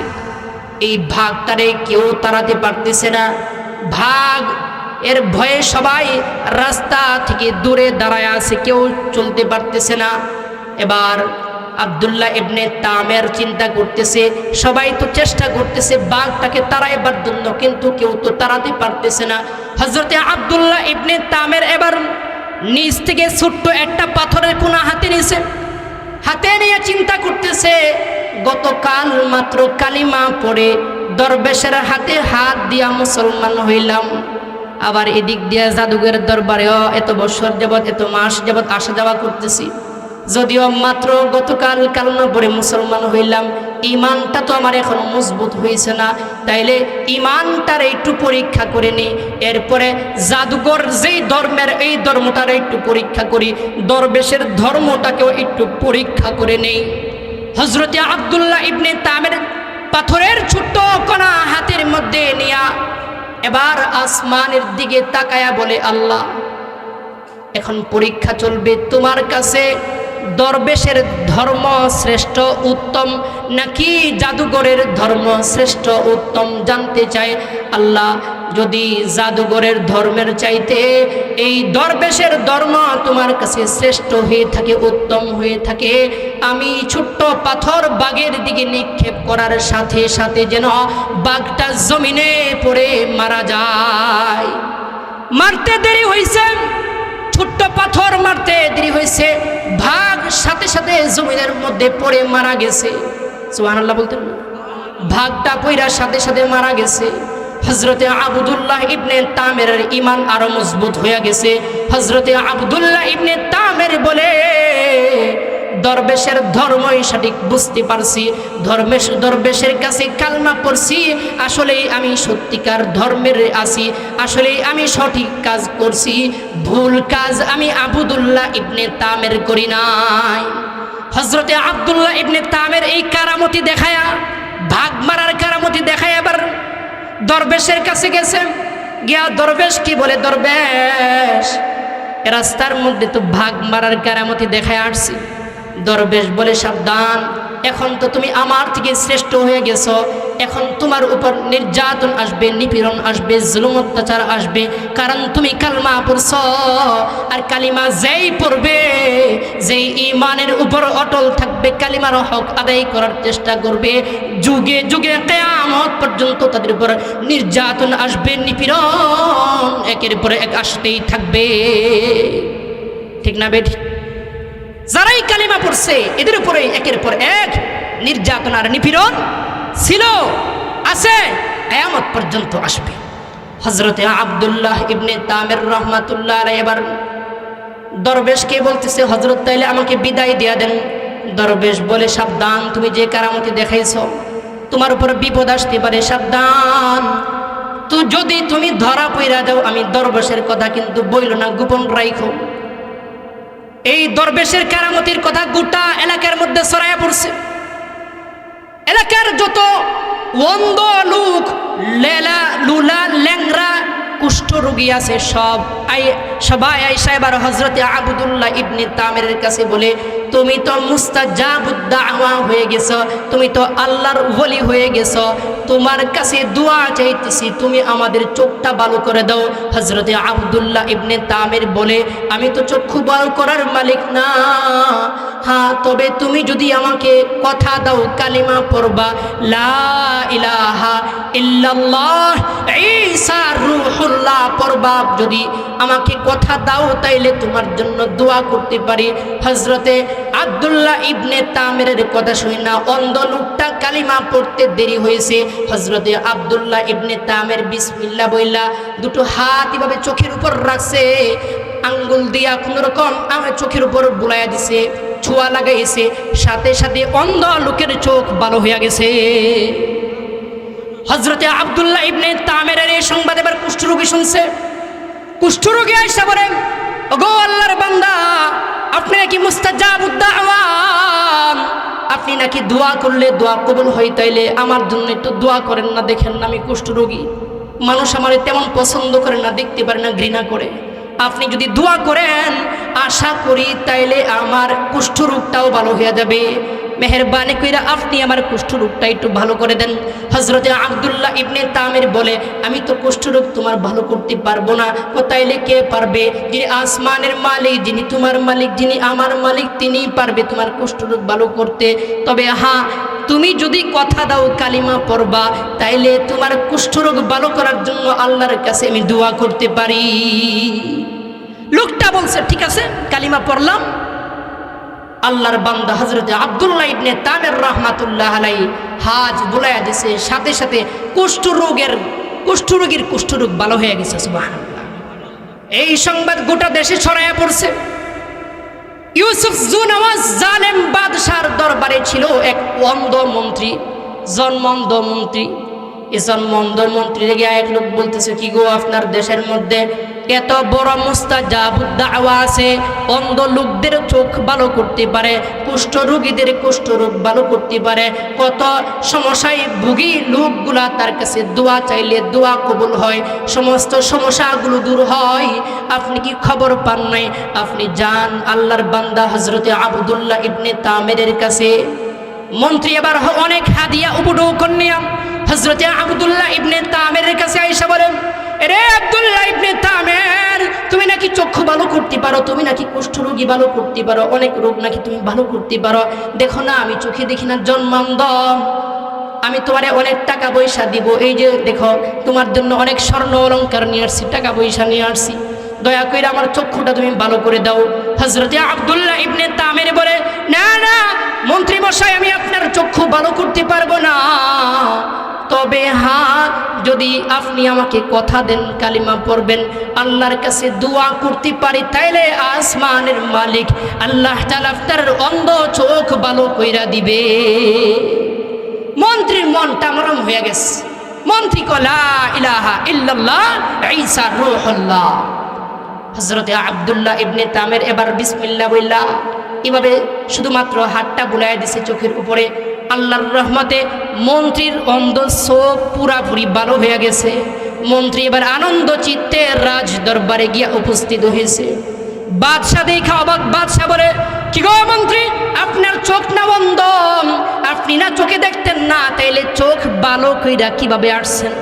এই ভাগটারে কেউ তাড়াতে পারতেছে না। ভাগ এর ভয়ে সবাই রাস্তা থেকে দূরে দাঁড়ায় আছে, কেউ চলতে পারতেছে না। এবার আব্দুল্লাহ ইবনে তামির চিন্তা করতেছে, সবাই তো চেষ্টা করতেছে বাঘটাকে তাড়াইবার জন্য, কিন্তু কেউ তো তাড়াতে পারতেছে না। হযরতে আব্দুল্লাহ ইবনে তামির এবার নিচ থেকে ছোট্ট একটা পাথরের কোনা হাতে নিয়েছে। হাতে নিয়ে চিন্তা করতেছে, গতকাল মাত্র কালিমা পড়ে দরবেশের হাতে হাত দিয়া মুসলমান হইলাম, আবার এদিক দিয়ে জাদুঘরের দরবারেও এত বছর যাবৎ, এত মাস যাবৎ আসা যাওয়া করতেছি। যদিও মাত্র গতকাল কালিমা পড়ে মুসলমান হইলাম, ইমানটা তো আমার এখনো মজবুত হয়েছে না, তাইলে ইমানটার একটু পরীক্ষা করে নি, এরপরে জাদুঘর যেই ধর্মের এই ধর্মটার একটু পরীক্ষা করি, দরবেশের ধর্মটাকেও একটু পরীক্ষা করে নেই। হযরতে আব্দুল্লাহ ইবনে তামের পাথরের ছোট্ট কণা হাতের মধ্যে নিয়া এবার আসমানের দিকে তাকায়া বলে, আল্লাহ এখন পরীক্ষা চলবে, তোমার কাছে দরবেশের ধর্ম শ্রেষ্ঠ উত্তম নাকি জাদুঘরের ধর্ম শ্রেষ্ঠ উত্তম জানতে চাই। আল্লাহ যদি জাদুঘরের ধর্মের চাইতে এই দরবেশের ধর্ম তোমার কাছে শ্রেষ্ঠ হয়ে থাকে, উত্তম হয়ে থাকে, আমি ছোট্ট পাথর বাঘের দিকে নিক্ষেপ করার সাথে সাথে যেন বাঘটা জমিনে পড়ে মারা যায়। মারতে দেরি হয়েছে, ছোট্ট পাথর মারতে দেরি হয়েছে, ভাগ সাথে সাথে জমিনের মধ্যে পড়ে মারা গেছে। সুবহানাল্লাহ বলতেন, ভাগটা পইরার সাথে সাথে মারা গেছে। হযরতে আব্দুল্লাহ ইবনে তামেরের ঈমান আরো মজবুত হয়ে গেছে। হযরতে আব্দুল্লাহ ইবনে তামের বলে, দরবেশের ধর্মই সঠিক বুঝতে পারছি, দরবেশের কাছে কালমা পড়ছি, আসলেই আমি সত্যিকার ধর্মের আছি, আসলেই আমি সঠিক কাজ করছি, ভুল কাজ আমি আব্দুল্লাহ ইবনে তামের করি নাই। হযরতে আব্দুল্লাহ ইবনে তামের এই কারামতি দেখায়া, ভাগ মারার কারামতি দেখায় এবার দরবেশের কাছে গেছে। গিয়া দরবেশ কি বলে, দরবেশ রাস্তার মধ্যে তো ভাগ মারার কারামতি দেখায় আসছি। দরবেশ বলে, সাবধান, এখন তো তুমি আমার থেকে শ্রেষ্ঠ হয়ে গেছো, এখন তোমার উপর নির্যাতন আসবে, নিপীড়ন আসবে, জুলুম অত্যাচার আসবে, কারণ তুমি কালমা পড়ছ। আর কালিমা যেই পড়বে, যেই ঈমানের উপর অটল থাকবে, কালিমার হক আদায় করার চেষ্টা করবে, যুগে যুগে কিয়ামত পর্যন্ত তাদের উপর নির্যাতন আসবে, নিপীড়ন একের পর এক আসতেই থাকবে। ঠিক না বেঠিক? যারাই কালিমা পড়ছে এদের উপরে একের পর এক নির্যাতন আর নিপীড়ন ছিল, আছে, কিয়ামত পর্যন্ত আসবে। হযরতে আব্দুল্লাহ ইবনে তামের রাহমাতুল্লাহ আলাইহি এবার দরবেশকে বলতেছে, হযরত তাইলে আমাকে বিদায় দিয়া দেন। দরবেশ বলে, সাবধান, তুমি যে কারামতি দেখাইছো তোমার উপর বিপদ আসতে পারে, সাবধান। তো যদি তুমি ধরা পইরা যাও, আমি দরবেশের কথা কিন্তু বইল না, গোপন রাখো। এই দরবেশের কারামতির কথা গোটা এলাকার মধ্যে ছড়াইয়া পড়ছে। এলাকার যত অন্ধ লোক, লেলা লুলা ল্যাংরা কুষ্ঠ রোগী আছে, সবাই আইসা এবার হযরতে আব্দুল্লাহ ইবনে তামেরের কাছে বলে, তুমি তো মুস্তাজাবুদ দাওয়া হয়ে গেছো, তুমি তো আল্লাহর ওলি হয়ে গেছো, তোমার কাছে দোয়া চাইতেছি, তুমি আমাদের চোখটা ভালো করে দাও। হযরতে আব্দুল্লাহ ইবনে তামের বলে, আমি তো চক্ষু ভালো করার মালিক না, হ্যাঁ তবে তুমি যদি আমাকে কথা দাও, কালিমা পড়বা, লা ইলাহা ইল্লাল্লাহ ঈসা রূহুল্লাহ পড়বা, যদি আমাকে কথা দাও তাইলে তোমার জন্য দোয়া করতে পারি। হযরতে আব্দুল্লাহ ইবনে তামেরের কথা শুনে না অন্ধ লোকটা কালিমা পড়তে দেরি হয়েছে। হযরতে আব্দুল্লাহ ইবনে তামের বিসমিল্লাহ বইলা দুটো হাত এভাবে চোখের উপর রাখছে, আঙ্গুল দিয়া কোন রকম আমার চোখের উপর বুলাইয়া দিছে, ছোঁয়া লাগাইছে, সাথে সাথে অন্ধ লোকের চোখ ভালো হইয়া গেছে। হযরতে আব্দুল্লাহ ইবনে তামেরের এই সংবাদ এবার কুষ্ঠরোগী শুনছে। কুষ্ঠরোগী আয়েশা বলে, ওগো আল্লাহর বান্দা, আপনি নাকি মুস্তাজাবুদ দাওয়া, আপনি নাকি দোয়া করলে দোয়া কবুল হয়, তাইলে আমার জন্য একটু দোয়া করেন না। দেখেন না আমি কুষ্ঠরোগী, মানুষ আমার তেমন পছন্দ করে না, দেখতে পারে না, ঘৃণা করে। আপনি যদি দোয়া করেন আশা করি তাইলে আমার কুষ্ঠরোগটাও ভালো হয়ে যাবে। মেহেরবানি কইরা আপনি আমার কুষ্ঠরোগটা একটু ভালো করে দেন। হযরতে আব্দুল্লাহ ইবনে তামের বলে, আমি তো কুষ্ঠরোগ তোমার ভালো করতে পারবো না। তাইলে কে পারবে? যিনি আসমানের মালিক, যিনি তোমার মালিক, যিনি আমার মালিক, তিনিই পারবে তোমার কুষ্ঠরোগ ভালো করতে। তবে হ্যাঁ, তুমি যদি কথা দাও কালিমা পড়বা, তাইলে তোমার কুষ্ঠরোগ ভালো করার জন্য আল্লাহর কাছে আমি দোয়া করতে পারি। লোকটা বলছে, ঠিক আছে, কালিমা পড়লাম। আল্লাহর বান্দা হযরতে আব্দুল্লাহ ইবনে তামের রাহমাতুল্লাহ আলাইহি হাত বুলাইয়া দিছে, সাথে সাথে কুষ্ঠরোগীর কুষ্ঠরোগ ভালো হয়ে গেছে। সুবহানাল্লাহ। এই সংবাদ গোটা দেশে ছড়াইয়া পড়ছে। ইউসুফ জুনওয়াজ জালেম বাদশার দরবারে ছিল এক অন্ধ মন্ত্রী, জন্মন্ধ মন্ত্রী। এই জন্মন্ধ মন্ত্রী রেগে এক লোক বলতেছে, কি গো, আপনার দেশের মধ্যে এত বড় মুস্তাজাবুদ দাওয়া আছে, অন্ধ লোকদের চোখ ভালো করতে পারে, কুষ্ঠ রোগীদের কুষ্ঠ রোগ ভালো করতে পারে, কত সমস্যায় ভুগি লোকগুলা তার কাছে দোয়া চাইলে দোয়া কবুল হয়, সমস্ত সমস্যাগুলো দূর হয়। আপনি কি খবর পান নাই? আপনি যান আল্লাহর বান্দা হযরতে আব্দুল্লাহ ইবনে তামিরের কাছে। মন্ত্রী এবার অনেক হাদিয়া উপঢৌকন নিয়ে হযরতে আব্দুল্লাহ ইবনে তামিরের কাছে আইসা বলেন, রে আব্দুল্লাহ ইবনে তামির, তুমি নাকি চক্ষু ভালো করতে পারো, তুমি নাকি কুষ্ঠ রোগী ভালো করতে পারো, অনেক রোগ নাকি তুমি ভালো করতে পারো। দেখো না, আমি চোখে দেখি না, জন্মান্ধ, আমি তোমারে অনেক টাকা পয়সা দিব। এই যে দেখো, তোমার জন্য অনেক স্বর্ণ অলংকার নিয়ে আসছি, টাকা পয়সা নিয়ে আসছি, দয়া করে আমার চক্ষুটা তুমি ভালো করে দাও। হযরতে আব্দুল্লাহ ইবনে তামির বলে, না না মন্ত্রী মশাই, আমি আপনার চক্ষু ভালো করতে পারবো না, তবে হ্যাঁ, যদি আপনি আমাকে কথা দেন, কালিমা পড়বেন, আল্লাহর কাছে দোয়া করতে পারি, তাইলে আসমানের মালিক আল্লাহ তাআলা আপনার অন্ধ চোখ ভালো কইরা দিবে। মন্ত্রীর মনটা নরম হয়ে গেছে। মন্ত্রী কয়, লা ইলাহা ইল্লাল্লাহ ঈসা রূহুল্লাহ। হযরতে আব্দুল্লাহ ইবনে তামির এবার বিসমিল্লাহ বললা এভাবে শুধুমাত্র হাতটা বুলাইয়া দিছে চোখের উপরে। আল্লাহর রহমতে মন্ত্রীর অন্ধ চোখ পুরাপুরি ভালো হয়ে গেছে। মন্ত্রী এবার আনন্দ চিত্তে রাজ দরবারে গিয়া উপস্থিত হয়েছে। বাদশাহ দেখা অবাক। বাদশাহ বলে, কি গো মন্ত্রী, আপনার চোখ না বন্ধ? আপনি না চোখে দেখতেন না, তাইলে চোখ ভালো কইরা কিভাবে আসছেন?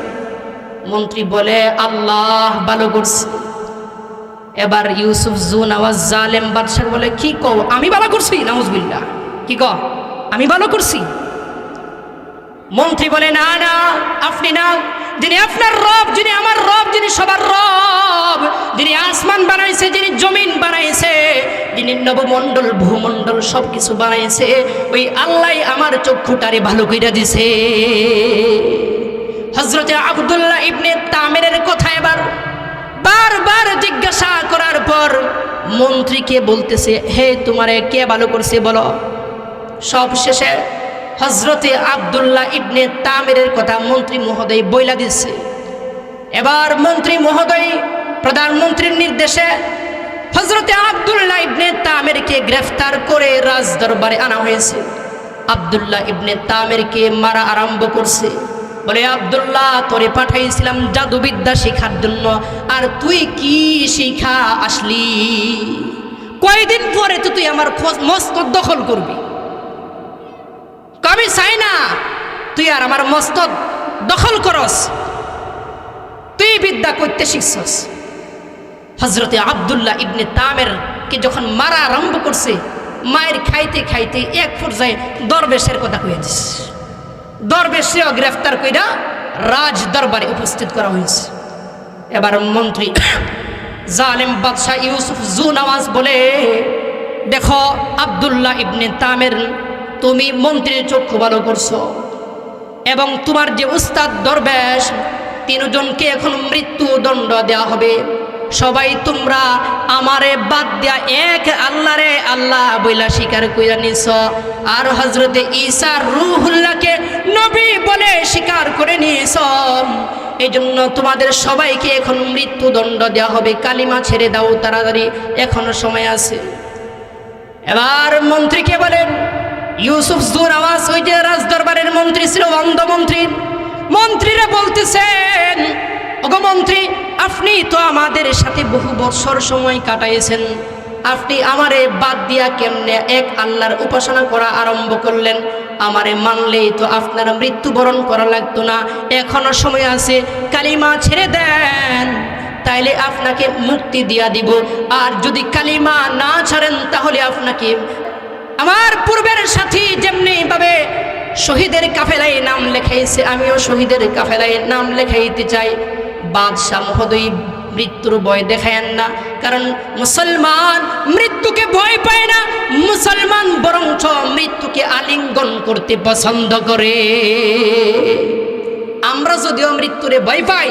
মন্ত্রী বলে, আল্লাহ ভালো করছে। এবার ইউসুফ জুনওয়াজ জালেম বাদশাহ বলে, কি কও, আমি ভালো করছি? নাউজুবিল্লাহ, কি কও, আমি ভালো করছি? মন্ত্রী বলে, না না, আপনি না, যিনি আপনার রব, যিনি আমার রব, যিনি সবার রব, যিনি আসমান বানাইছে, যিনি জমিন বানাইছে, যিনি নবমণ্ডল ভূমণ্ডল সব কিছু বানাইছে, ওই আল্লাহ আমার চক্ষুটারে ভালো কইরা দিছে। হযরতে আব্দুল্লাহ ইবনে তামিরের কথা এবার বারবার জিজ্ঞাসা করার পর মন্ত্রীকে বলতেছে, হে, তোমারে কে ভালো করছে বলো। সব শেষে হযরতে আব্দুল্লাহ ইবনে তামিরের কথা মন্ত্রী মহোদয় বইলা দিচ্ছে। এবার মন্ত্রী মহোদয় প্রধানমন্ত্রীর নির্দেশে হযরতে আব্দুল্লাহ ইবনে তামিরকে গ্রেফতার করে রাজ দরবারে আনা হয়েছে। আব্দুল্লাহ ইবনে তামিরকে মারা আরম্ভ করছে। বলে, আব্দুল্লাহ, তোরে পাঠাইছিলাম জাদুবিদ্যা শেখার জন্য, আর তুই কি শিখা আসলি? কয়দিন পরে তো তুই আমার মস্তক দখল করবি। আমি চাই না তুই আর আমার মস্তক দখল করস, তুই বিদ্যা করতে শিখছস। হযরতে আব্দুল্লাহ ইবনে তামিরকে যখন মারা আরম্ভ করছে, মায়ের খাইতে খাইতে এক পর্যায়ে দরবেশের কথা কয়ে দিস। দরবেশও গ্রেফতার কইরা রাজ দরবারে উপস্থিত করা হয়েছে। এবার মন্ত্রী জালেম বাদশাহ ইউসুফ জুনওয়াজ বলে, দেখো আব্দুল্লাহ ইবনে তামির, তুমি মন্ত্রীর চক্ষু ভালো করছো, এবং তোমার যে উস্তাদ দরবেশ, তিনজনকে এখন মৃত্যুদণ্ড দেওয়া হবে। সবাই তোমরা আমারে বাদ দিয়া এক আল্লাহরে আল্লাহ বইলা স্বীকার কইরা নিছ, আর হযরতে ঈসা রূহুল্লাহকে নবী বলে স্বীকার করে নিছ। এই জন্য তোমাদের সবাইকে এখন মৃত্যুদণ্ড দেওয়া হবে। কালিমা ছেড়ে দাও তাড়াতাড়ি, এখনো সময় আছে। এবার মন্ত্রীকে বলেন, ইউসুফ জুনওয়াজ ওই যে রাজ দরবারের মন্ত্রী ছিল, অন্ধ মন্ত্রী, মন্ত্রীরা বলতেছেন, ওগো মন্ত্রী, আপনি তো আমাদের সাথে বহু বছর সময় কাটাইছেন, আপনি আমারে বাদ দিয়া কেমনে এক আল্লাহর উপাসনা করা আরম্ভ করলেন? আমারে মানলেই তো আপনার মৃত্যুবরণ করা লাগতো না, এখনো সময় আছে, কালিমা ছেড়ে দেন, তাইলে আপনাকে মুক্তি দিয়া দিব। আর যদি কালিমা না ছাড়েন, তাহলে আপনাকে আমার পূর্বের সাথী যেমনি ভাবে শহীদের কাফেলায় নাম লেখাইছে, আমিও শহীদের কাফেলায় নাম লেখাইতে চাই। বাদশাহ মহোদয়, মৃত্যুর ভয় দেখায়েন না, কারণ মুসলমান মৃত্যুকে ভয় পায় না, মুসলমান বরঞ্চ মৃত্যুকে আলিঙ্গন করতে পছন্দ করে। আমরা যদিও মৃত্যুরে ভয় পাই,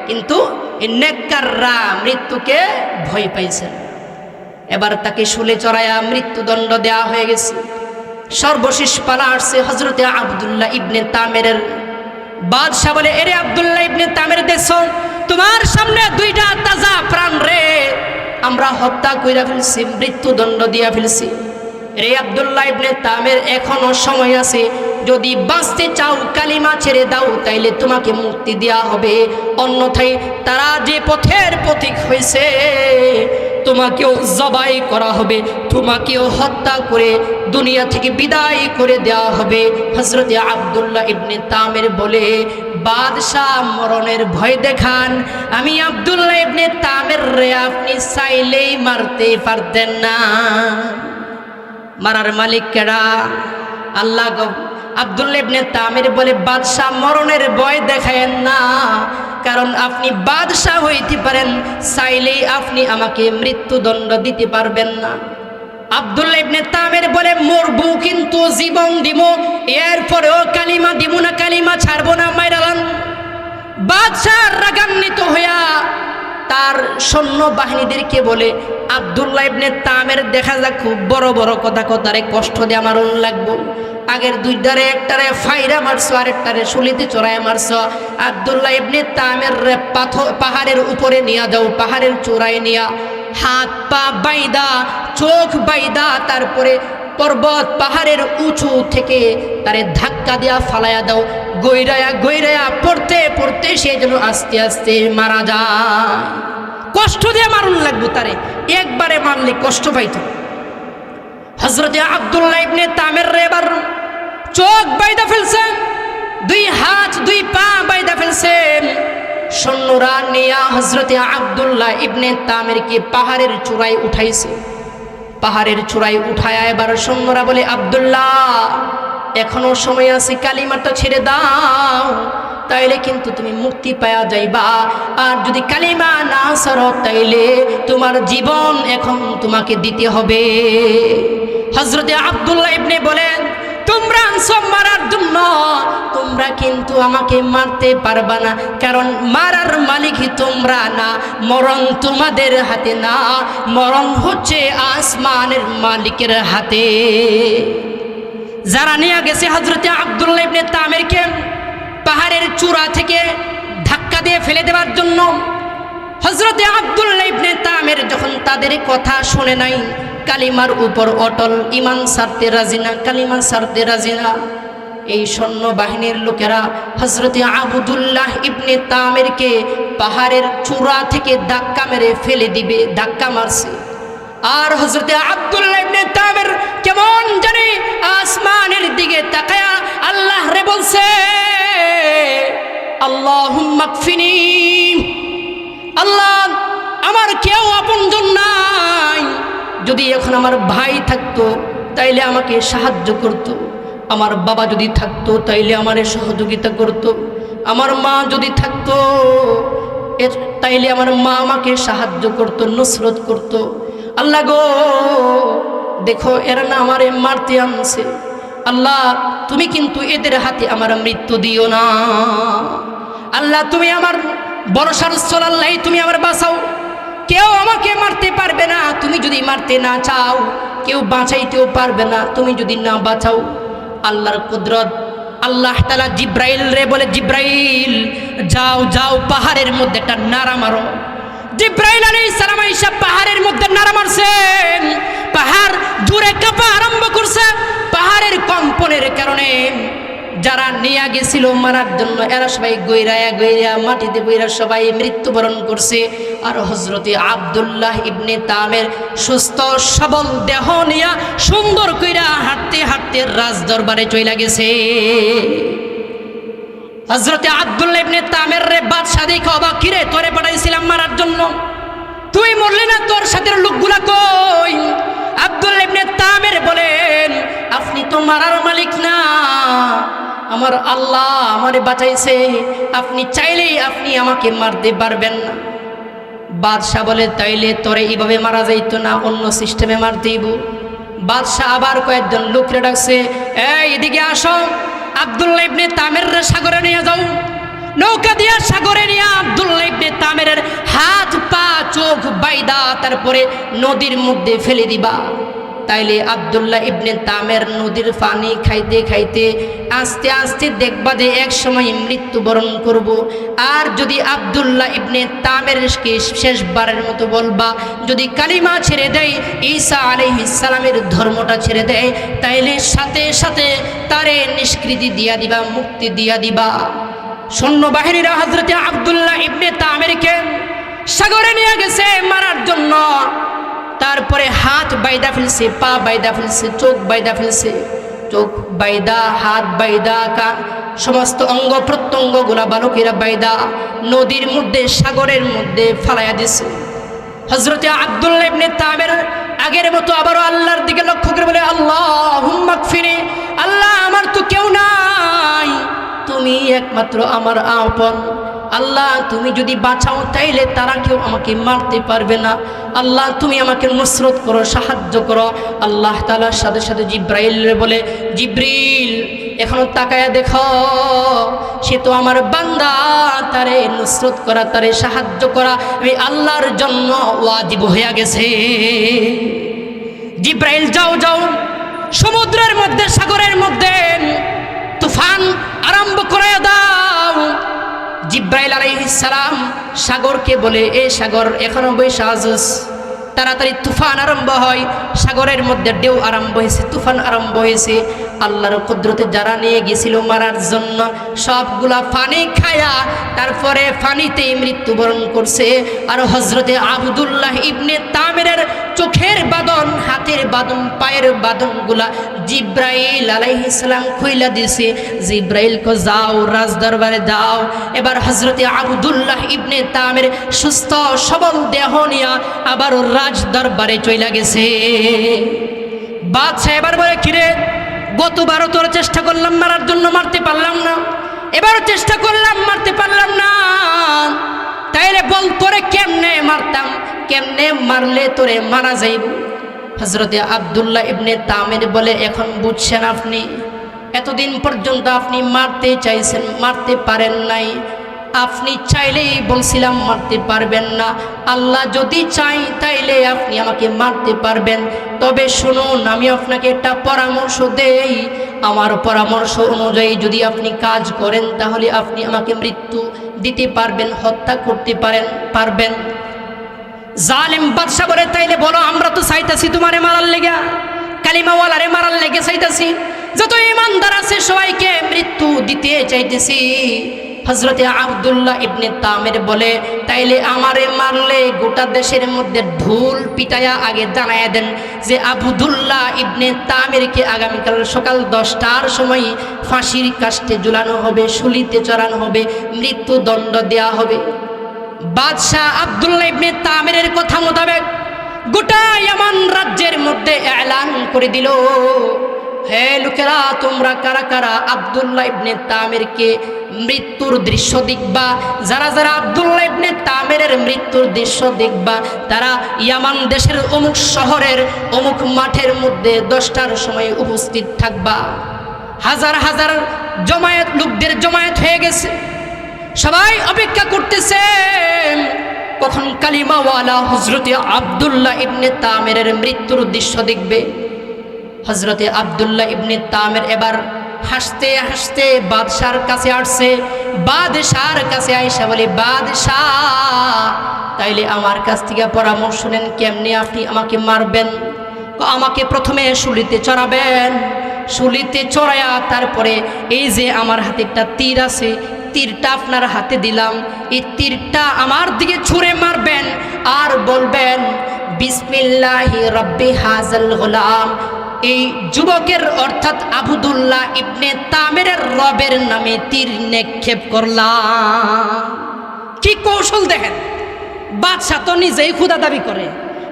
কিন্তু এই নেককাররা মৃত্যুকে ভয় পাইছেন। এবার তাকে শুলে চড়াইয়া মৃত্যুদণ্ড দেয়া হয়ে গেছে। সর্বশেষ পালা আসছে হযরতে আব্দুল্লাহ ইবনে তামেরের। বাদশাহ বলে, এরে আব্দুল্লাহ ইবনে তামের, দেখছো তোমার সামনে দুইটা তাজা প্রাণ রে আমরা হত্যা কইরা ফেলছি, মৃত্যুদণ্ড দিয়া ফেলছি। রে আব্দুল্লাহ ইবনে তামের, এখনো সময় আছে, যদি বাঁচতে চাও কালিমা ছেড়ে দাও, তাইলে তোমাকে মুক্তি দেওয়া হবে, অন্যথায় তারা যে পথের পথিক হয়েছে তোমাকেও জবাই করা হবে, তোমাকেও হত্যা করে দুনিয়া থেকে বিদায় করে দেওয়া হবে। হযরতে আব্দুল্লাহ ইবনে তামের বলে, বাদশাহ মরণের ভয় দেখান, আমি আব্দুল্লাহ ইবনে তামের রে আপনি চাইলেই মারতে পারতেন না। মারার মালিক কেডা? আল্লাহ। আব্দুল্লাহ ইবনে তামির বলে, বাদশাহ মরণের ভয় দেখায়েন না, কারণ আপনি বাদশাহ হইতে পারেন, চাইলেই আপনি আমাকে মৃত্যুদণ্ড দিতে পারবেন না। আব্দুল্লাহ ইবনে তামির বলে, মরবো কিন্তু জীবন দিব, এরপরেও কালিমা দিব না, কালিমা ছাড়বো না, মাইরালান। বাদশাহ রাগান্বিত হইয়া তার সৈন্য বাহিনীদেরকে বলে, আব্দুল্লাহ ইবনে তামের দেখা যাক খুব বড় বড় কথা কথারে কষ্ট দিয়ে আমার লাগবো, আগের দুইটারে একটারে ফাইরা মারছো, আরেকটারে শুলিতে চড়ায় মারছো। আব্দুল্লাহ ইবনে তামের পাহাড়ের উপরে নিয়ে যাও, পাহাড়ের চূড়ায় নিয়া হাত পা বাইদা, চোখ বাইদা, তারপরে পর্বত পাহাড়ের উঁচু থেকে তারে ধাক্কা দিয়া ফালাইয়া দাও, গৈরায়া গৈরায়া পড়তে পড়তে সে যেন আস্তে আস্তে মারা যায়। কষ্ট দিয়ে মারুন লাগবো তারে, একবারে মারলে কষ্ট পাইতো। হযরতে আব্দুল্লাহ ইবনে তামের রে এবার চোখ বাইদা ফেলছে, দুই হাত দুই পা বাইদা ফেলছে। সৈন্যরা নিয়া হযরতে আব্দুল্লাহ ইবনে তামেরকে পাহাড়ের চূড়ায় উঠাইছে। পাহাড়ের চূড়ায় উঠায়া এবার সৈন্যরা বলে, আব্দুল্লাহ এখনো সময় আছে, কালিমাটা ছেড়ে দাও, তাইলে কিন্তু তুমি মুক্তি পাওয়া যাইবা, আর যদি কালিমা না ছাড়ো তাইলে তোমার জীবন এখন তোমাকে দিতে হবে। হযরতে আব্দুল্লাহ ইবনে বলেন, তোমরা আনছো মারার জন্য, তোমরা কিন্তু আমাকে মারতে পারবা না, কারণ মারার মালিকই তোমরা না, মরণ তোমাদের হাতে না, মরণ হচ্ছে আসমানের মালিকের হাতে। যারা নিয়ে গেছে হযরতে আব্দুল্লাহ ইবনে তামেরকে পাহাড়ের চূড়া থেকে ধাক্কা দিয়ে ফেলে দেওয়ার জন্য, হযরতে আব্দুল্লাহ ইবনে তামের যখন তাদের কথা শুনে নাই, কালিমার উপর অটল, ঈমান ছাড়তে রাজি না, কালিমা ছাড়তে রাজি না, এই সৈন্য বাহিনীর লোকেরা হযরতে আব্দুল্লাহ ইবনে তামেরকে পাহাড়ের চূড়া থেকে ধাক্কা মেরে ফেলে দিবে, ধাক্কা মারছে। আর হযরতে আব্দুল্লাহ ইবনে তামের কেমন জানি আসমানের দিকে তাকায়া আল্লাহ রে বলছে, আল্লাহুম্মা কফিনি, আল্লাহ আমার কেউ আপনজন নাই, যদি এখন আমার ভাই থাকতো তাইলে আমাকে সাহায্য করত, আমার বাবা যদি থাকতো তাইলে আমারে সহযোগিতা করত, আমার মা যদি থাকতো তাইলে আমার মা আমাকে সাহায্য করত, নুসরত করত। আল্লাহ গো দেখো এরা না আমারে মারতে আনছে, আল্লাহ তুমি কিন্তু এদের হাতে আমার মৃত্যু দিও না। আল্লাহ তুমি আমার ভরসার স্থল, আল্লাহ তুমি আমার বাঁচাও, কেউ আমাকে মারতে পারবে না, তুমি যদি মারতে না চাও কেউ বাঁচাইতেও পারবে না, তুমি যদি না বাঁচাও। আল্লাহর কুদরত, আল্লাহ তাআলা জিব্রাইল রে বলে, জিব্রাইল যাও যাও পাহাড়ের মধ্যে একটা নাড়া মারো। জিব্রাইল আলাইহিস সালাম আইসা পাহাড়ের মধ্যে নাড়া মারছেন, পাহাড় জোরে কাঁপা আরম্ভ করছে। পাহাড়ের কম্পনের কারণে যারা নিয়ে গেছিল মারার জন্য এরা সবাই গৈরায়া গৈরা মাটিতে বইরা সবাই মৃত্যুবরণ করছে। আর হযরতে আব্দুল্লাহ ইবনে তামের সুস্থ সবল দেহ নিয়া সুন্দর কইরা হাঁটতে হাঁটতে রাজ দরবারে চইলা গেছে। হযরতে আব্দুল্লাহ ইবনে তামের রে বাদশা দেখে অবাক, কিরে তোরে পাঠাইছিলাম মারার জন্য, তুই মরলি না, তোর সাথে লোকগুলা কই? আব্দুল্লাহ ইবনে তামের বলেন, আপনি তো মারার মালিক না, আমার আল্লাহ আমারে বাঁচাইছে, আপনি চাইলেই আপনি আমাকে মারতে পারবেন না। বাদশাহ বলে, তাইলে তোরে এইভাবে মারা যাইতো না, অন্য সিস্টেমে মারতেইব। বাদশাহ আবার কয়েকজন লোকরে ডাকছে, এই এদিকে আসো, আব্দুল্লাহ ইবনে তামের সাগরে নিয়ে যাও। নৌকা দিয়া সাগরে নিয়ে আব্দুল্লাহ ইবনে তামিরের হাত পা চোখ বাইদা তারপরে নদীর মধ্যে ফেলে দিবা। তাইলে আব্দুল্লাহ ইবনে তামির নদীর পানি খাইতে খাইতে আস্তে আস্তে দেখবা যে এক সময় মৃত্যুবরণ করব। আর যদি আব্দুল্লাহ ইবনে তামিরকে শেষবারের মতো বলবা, যদি কালিমা ছেড়ে দেয়, ঈসা আলাইহিস সালামের ধর্মটা ছেড়ে দেয়, তাইলে সাথে সাথে তারে নিষ্কৃতি দিয়া দিবা, মুক্তি দিয়া দিবা। সৈন্যবাহিনীরা হযরতে আব্দুল্লাহ ইবনে তামিরকে সাগরে নিয়ে গেছে মারার জন্য। তারপরে হাত বাইদা ফেলছে, পা বাইদা ফেলছে, চোখ বাইদা ফেলছে, চোখ বাইদা, হাত বাইদা, সমস্ত অঙ্গ প্রত্যঙ্গ গুলা বালকেরা বাইদা নদীর মধ্যে সাগরের মধ্যে ফালাইয়া দিছে। হযরতে আব্দুল্লাহ ইবনে তামির আগের মতো আবারও আল্লাহর দিকে লক্ষ্য করে বলে, আল্লাহুম্মা গফিরনি, আল্লাহ আমার তো কেউ নাই, তুমি একমাত্র আমার আপন। আল্লাহ তুমি যদি বাঁচাও তাইলে তারা কেউ আমাকে মারতে পারবে না। আল্লাহ তুমি আমাকে নুসরত করো, সাহায্য করো। আল্লাহ তাআলার সাথে সাথে জিব্রাইল বলে, জিব্রিল এখনো তাকায়া দেখো, সে তো আমার বান্দা, তারে নুসরত করা, তারে সাহায্য করা আমি আল্লাহর জন্য ওয়াজিব হয়ে গেছে। জিব্রাইল যাও যাও, সমুদ্রের মধ্যে সাগরের মধ্যে তুফান আরম্ভ করে দাও। জিব্রাইল আলাইহিস সালাম সাগরকে বলে, এ সাগর এখনো বৈশা আছিস, তাড়াতাড়ি তুফান আরম্ভ হয়। সাগরের মধ্যে ঢেউ আরম্ভ হয়েছে, তুফান আরম্ভ হয়েছে। আল্লাহর কুদরতে যারা নিয়ে গেছিল মারার জন্য সবগুলা পানি খায়া তারপরে পানিতেই মৃত্যুবরণ করছে। আর হযরতে আব্দুল্লাহ ইবনে তামিরের চোখের বাঁধন, হাতের বাঁধন, পায়ের বাঁধনগুলা জিব্রাইল আলাইহিস সালাম খুইলা দিছে। জিব্রাইল কো যাও, রাজ দরবারে যাও। এবার হযরতে আব্দুল্লাহ ইবনে তামির সুস্থ সবল দেহ নিয়া আবার রাজ দরবারে চইলা গেছে। বাদশা এবার বলে, কিরে গতবারও তোর চেষ্টা করলাম মারার জন্য, মারতে পারলাম না, এবারও চেষ্টা করলাম মারতে পারলাম না, তাইলে বল তোরে কেমনে মারতাম, কেমনে মারলে তোরে মারা যাইব। হযরতে আব্দুল্লাহ ইবনে তামির বলে, এখন বুঝছেন আপনি, এতদিন পর্যন্ত আপনি মারতে চাইছেন, মারতে পারেন নাই। আপনি চাইলেই বলছিলাম মারতে পারবেন না, আল্লাহ যদি চাই তাইলে আপনি আমাকে মারতে পারবেন। তবে শুনুন, আমি আপনাকে একটা পরামর্শ দেই, আমার পরামর্শ অনুযায়ী যদি আপনি কাজ করেন তাহলে আপনি আমাকে মৃত্যু দিতে পারবেন, হত্যা করতে পারবেন। জালেম বাদশা বলে, তাইলে বলো, আমরা তো চাইতাছি তোমারে মারার লেগা, কালিমাওয়ালারে মারার লেগে চাইতাছি, যত ইমানদার আছে সবাইকে মৃত্যু দিতে চাইতেছি। হযরতে আব্দুল্লাহ ইবনে তামির বলে, তাইলে আমারে মারলে গোটা দেশের মধ্যে ঢোল পিটায়া আগে জানাইয়া দেন যে আব্দুল্লাহ ইবনে তামিরকে আগামীকাল সকাল 10টার সময় ফাঁসির কাস্টে ঝুলানো হবে, শুলিতে চড়ানো হবে, মৃত্যুদণ্ড দেয়া হবে। বাদশাহ আব্দুল্লাহ ইবনে তামিরের কথা মোতাবেক গোটা ইয়ামান রাজ্যের মধ্যে এলান করে দিল, হে লোকেরা, তোমরা কারা কারা আব্দুল্লাহ ইবনে তামিরকে মৃত্যুর দৃশ্য দেখবা, যারা যারা আব্দুল্লাহ ইবনে তামিরের মৃত্যুর দৃশ্য দেখবা তারা ইয়ামান দেশের অমুক শহরের অমুক মাঠের মধ্যে 10টার সময় উপস্থিত থাকবা। হাজার হাজার জমায়েত, লোকদের জমায়েত হয়ে গেছে, সবাই অপেক্ষা করতেছে কখন কালিমাওয়ালা হযরতে আব্দুল্লাহ ইবনে তামিরের মৃত্যুর দৃশ্য দেখবে। হযরতে আব্দুল্লাহ ইবনে তামির এবার হাসতে হাসতে বাদশার কাছে আসছে। বাদশার কাছে আইসা বলে, বাদশাহ তাইলে আমার কাছ থেকে পরামর্শ নেন, কেমনে আপনি আমাকে মারবেন। আমাকে প্রথমে শুলিতে চড়াবেন, শুলিতে চড়ায়া তারপরে এই যে আমার হাতে একটা তীর আছে, তীরটা আপনার হাতে দিলাম, এই তীরটা আমার দিকে ছুঁড়ে মারবেন আর বলবেন, বিসমিল্লাহি রাব্বি হাযাল গোলাম। এই যুবকের অর্থাৎ আব্দুল্লাহ ইবনে তামিরের রবের নামে তীর নিক্ষেপ করলাম। কি কৌশল দেখেন, বাদশা তো নিজেই খুদা দাবি করে,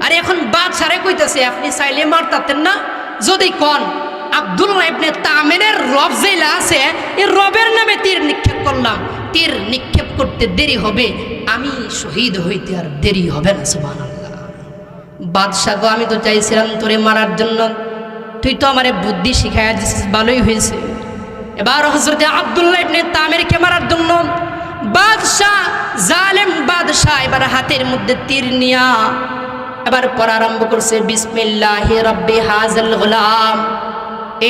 আর এখন বাদশারে কইতেছে আপনি চাইলে মারতাতেন না, যদি কোন আব্দুল্লাহ ইবনে তামিরের রব যেইলা আছে এই রবের নামে তীর নিক্ষেপ করলাম, তীর নিক্ষেপ করতে দেরি হবে, আমি শহীদ হইতে আর দেরি হবে না। সুবহানাল্লাহ। বাদশা গো, আমি তো চাইছিলাম তোরে মারার জন্য, তুই তো আমারে বুদ্ধি শিখাইয়া দিছিস, ভালোই হয়েছে। এবার হযরতে আব্দুল্লাহ ইবনে তামিরকে মারার জন্য বাদশাহ, জালেম বাদশাহ এবার হাতের মধ্যে তীর নিয়া এবার পড়া আরম্ভ করছে, বিসমিল্লাহি রাব্বি হাযাল গোলাম।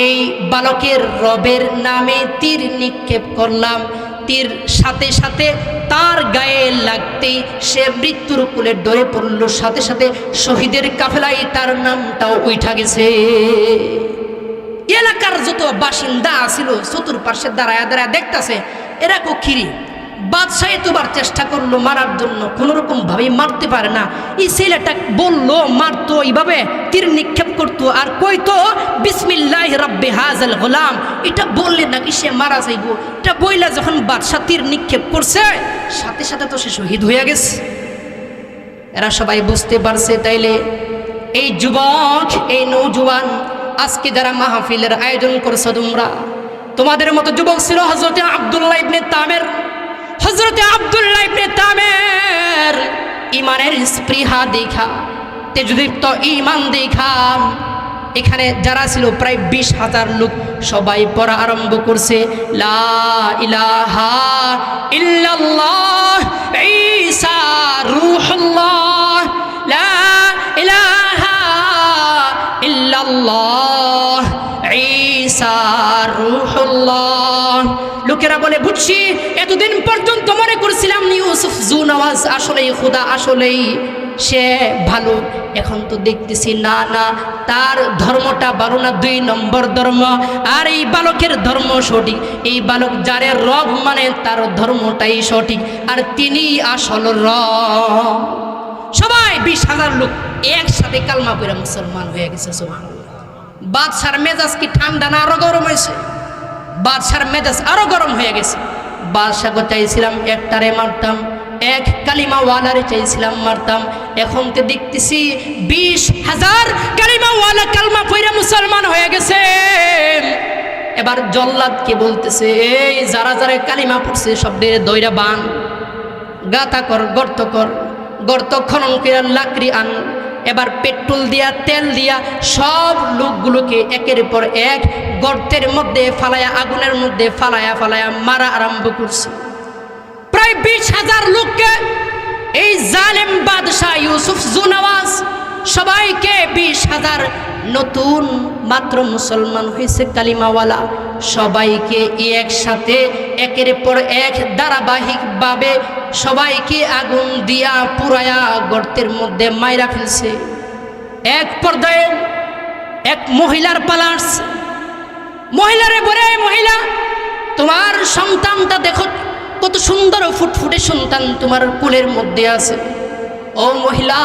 এই বালকের রবের নামে তীর নিক্ষেপ করলাম। তীর সাথে সাথে তার গায়ে লাগতেই সে মৃত্যুর কোলে ডরে পড়ল। সাথে সাথে শহীদের কাফেলায় তার নামটাও উঠা গেছে। এলাকার যত বাসিন্দা ছিল চতুর্পার্শ্বে দাঁড়ায় দাঁড়ায় দেখতেছে এরা কক্ষিরি। বাদশাহ এতবার চেষ্টা করলো মারার জন্য, কোন রকম ভাবে মারতে পারে না। এই ছেলেটা বললো মারতো, এইভাবে তীর নিক্ষেপ করতো আর কইতো বিসমিল্লাহি রাব্বি হাযাল গোলাম। এটা বললে নাকি সে মারা যাইব। এটা বইলা যখন বাদশাহ তীর নিক্ষেপ করছে সাথে সাথে তো সে শহীদ হয়ে গেছে। এরা সবাই বুঝতে পারছে। তাইলে এই যুবক, এই নওজোয়ান, আজকে যারা মাহফিলের আয়োজন করছো তোমরা, তোমাদের মতো যুবক ছিল হযরতে আব্দুল্লাহ ইবনে তামের। হযরতে আব্দুল্লাহ ইবনে তামের ইমানের স্পৃহা দেখা, তেজদীপ্ত ঈমান দেখা এখানে যারা ছিল প্রায় 20,000 লোক সবাই পড়া আরম্ভ করছে, লা ইলাহা ইল্লাল্লাহ ঈসা রূহুল্লাহ, লা ইলাহা ইল্লাল্লাহ ঈসা রূহুল্লাহ। লোকেরা বলে বুঝছি, এতদিন পর্যন্ত মনে করছিলাম ইউসুফ জুনওয়াজ আসলেই খোদা, আসলেই সে ভালো। এখন তো দেখতেছি না না, তার ধর্মটা ভালো না, 2 নম্বর ধর্ম। আর এই বালকের ধর্ম সঠিক। এই বালক যারে রব মানে তার ধর্মটাই সঠিক, আর তিনি আসল রব। সবাই 20,000 লোক একসাথে কালমা পড়ে মুসলমান হয়ে গেছে। সুবহানাল্লাহ। বাদশার মেজাজ কি ঠান্ডা না আরো গরম হয়েছে? বাদশার মেজাজ আরো গরম হয়ে গেছে। বাদশাকে চাইছিলাম একটারে মারতাম, এক কালিমাওয়ালারে চাইছিলাম মারতাম। এখন তো দেখতেছি 20,000 কালিমাওয়ালা কালমা পড়ে মুসলমান হয়ে গেছে। এবার জল্লাদকে বলতেছে, এই যারা যারা কালিমা পড়ছে সবদের দইরা বান, গাতা কর, গর্ত কর, গর্ত খনন করে লাকড়ি আন। এবার পেট্রোল দিয়া, তেল দিয়া সব লোকগুলোকে একের পর এক গর্তের মধ্যে ফালায়া, আগুনের মধ্যে ফালায়া ফালায়া মারা আরম্ভ করছে। প্রায় 20,000 লোককে এই জালেম বাদশাহ ইউসুফ জুনওয়াজ সবাইকে 20,000 নতুন মাত্র মুসলমান হয়েছে কালিমাওয়ালা সবাইকে একসাথে একের পর এক ধারাবাহিকভাবে সবাইকে আগুন দিয়া পুরায়া গর্তের মধ্যে মাইরা ফেলছে। এক পর্যায়ে এক মহিলার পালা আসছে। মহিলারে বলে, মহিলা তোমার সন্তানটা দেখো কত সুন্দর ফুটফুটে সন্তান তোমার কোলের মধ্যে আছে। ও মহিলা,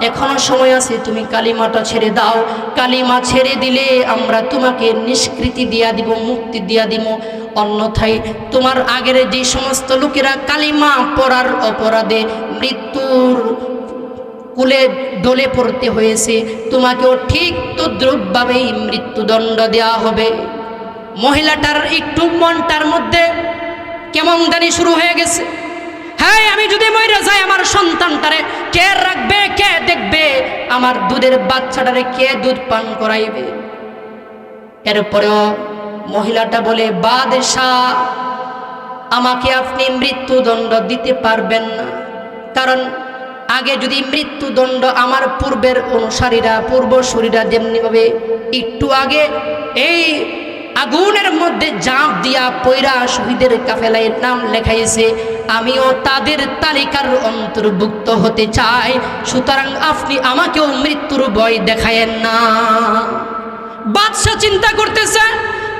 এখনো সময় আছে, তুমি কালিমাটা ছেড়ে দাও। কালিমা ছেড়ে দিলে আমরা তোমাকে নিষ্কৃতি দিয়া দিব, মুক্তি দিয়া দিব। অন্যথায় তোমার আগের যে সমস্ত লোকেরা কালিমা পড়ার অপরাধে মৃত্যুর কুলে ডলে পড়তে হয়েছে, তোমাকেও ঠিক তদ্রুপভাবেই মৃত্যুদণ্ড দেওয়া হবে। মহিলাটার একটু মনটার মধ্যে কেমন জানি শুরু হয়ে গেছে। হ্যাঁ, আমি যদি মরে যাই আমার সন্তানটারে কে রাখবে, কে দেখবে? আমার দুধের বাচ্চাটারে কে দুধ পান করাইবে? এরপরেও মহিলাটা বলে, বাদশাহ আমাকে আপনি মৃত্যুদণ্ড দিতে পারবেন না, কারণ আগে যদি মৃত্যুদণ্ড আমার পূর্বের অনুসারীরা, পূর্বসূরীরা যেমনিভাবে একটু আগে এই আগুনের মধ্যে ঝাঁপ দিয়া পয়রা শহীদের কাফেলায় নাম লেখাইছে, আমিও তাদের তালিকার অন্তর্ভুক্ত হতে চাই। সুতরাং আপনি আমাকেও মৃত্যুর ভয় দেখায়েন না। বাদশাহ চিন্তা করতেছে,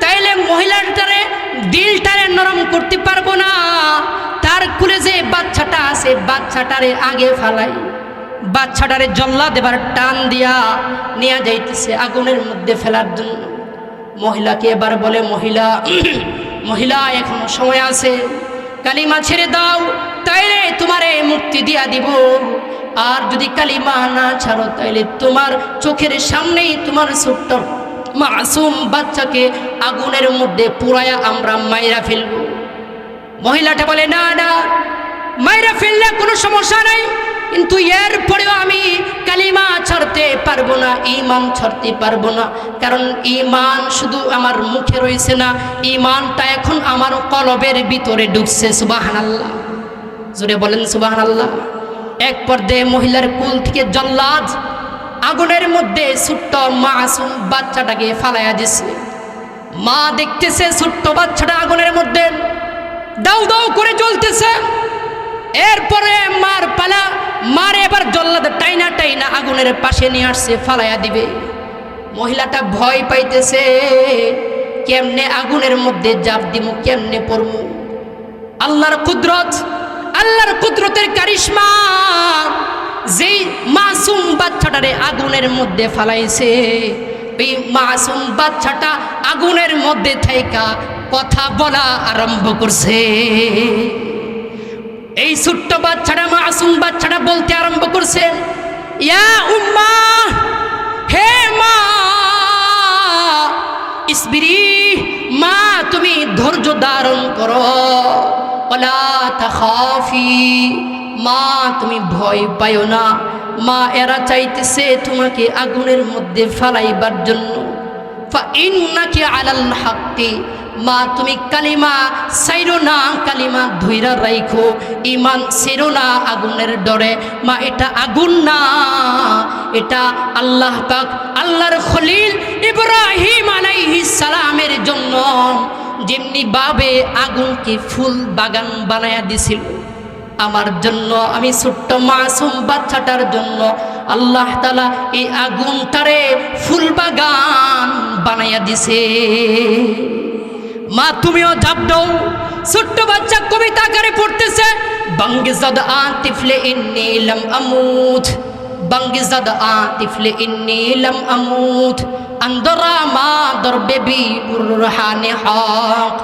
তাইলে মহিলাটারে দিলটারে নরম করতে পারবো না, তার কুলে যে বাচ্চাটা আছে বাচ্চাটারে আগে ফালাই। বাচ্চাটারে জল্লা দেবার টান দিয়া নিয়ে যাইতেছে আগুনের মধ্যে ফেলার জন্য। মহিলাকে এবার বলে, মহিলা মহিলা এখনো সময় আছে, কালিমা ছেড়ে দাও, তাইলে তোমারে মুক্তি দিয়া দিব। আর যদি কালিমা না ছাড়ো তাইলে তোমার চোখের সামনেই তোমার ছোট্ট মাসুম বাচ্চাকে আগুনের মধ্যে পুরায়া আমরা মাইরা ফেলবো। মহিলাটা বলে, না না, মাইরা ফেললে কোনো সমস্যা নাই, কিন্তু এরপরেও আমি কালিমা ছাড়তে পারবো না, ঈমান ছাড়তে পারবো না। কারণ ঈমান শুধু আমার মুখে রয়েছে না, ঈমানটা এখন আমার কলবের ভিতরে ঢুকছে। সুবহানাল্লাহ, জোরে বলেন সুবহানাল্লাহ। এক পর্যায়ে মহিলার কুল থেকে জল্লাদ আগুনের মধ্যে ছোট্ট মাসুম বাচ্চাটাকে ফালাইয়া দিছে। মা দেখতেছে ছোট্ট বাচ্চাটা আগুনের মধ্যে দাউ দাউ করে জ্বলতেছে। এরপরে মার পালা, মারে এবার জল্লাদ টাইনা টাইনা আগুনের পাশে নিয়ে আসছে, ফালাইয়া দিবে। মহিলাটা ভয় পাইতেছে, কেমনে আগুনের মধ্যে জাপ দিমু, কেমনে পড়মু। আল্লাহর কুদরত, আল্লাহর কুদরতের কারিশমা, যেই মাসুম বাচ্চাটারে আগুনের মধ্যে ফালাইছে, এই মাসুম বাচ্চাটা আগুনের মধ্যে থাইকা কথা বলা আরম্ভ করছে। এই ছোট্ট বাচ্চাটা, মাসুম বাচ্চাটা বলতে আরম্ভ করছে, ইয়া উম্মা, হে মা, ইসবিরি, মা তুমি ধৈর্য ধারণ করো, ওয়ালা তাখাফি, মা তুমি ভয় পাইও না। মা এরা চাইতেছে তোমাকে আগুনের মধ্যে ফালাইবার জন্য। ফা ইন্নাকি আলাল হাক্কি, মা তুমি কালিমা ছাইরো না, কালিমা ধইরা রাইখো, ঈমান ছেড়ো না আগুনের ডরে। মা এটা আগুন না, এটা আল্লাহ পাক আল্লাহর খলিল ইব্রাহিম আলাইহিস সালামের জন্য যেমনি ভাবে আগুনকে ফুল বাগান বানায়া দিছিল, আমার জন্য, আমি ছোট্ট মাসুম বাচ্চাটার জন্য আল্লাহ তাআলা এই আগুনটারে ফুল বাগান বানায়া দিছে। মা তুমিও ঝাঁপ দাও। ছোট্ট বাচ্চা কবিতা আকারে পড়তেছে, বাঙ্গিজাদ আতিফলে ইন্নী লাম আমুত, বাঙ্গিজাদ আতিফলে ইন্নী লাম আমুত, আন্দরা মা দরবে বি বুরহানে হক,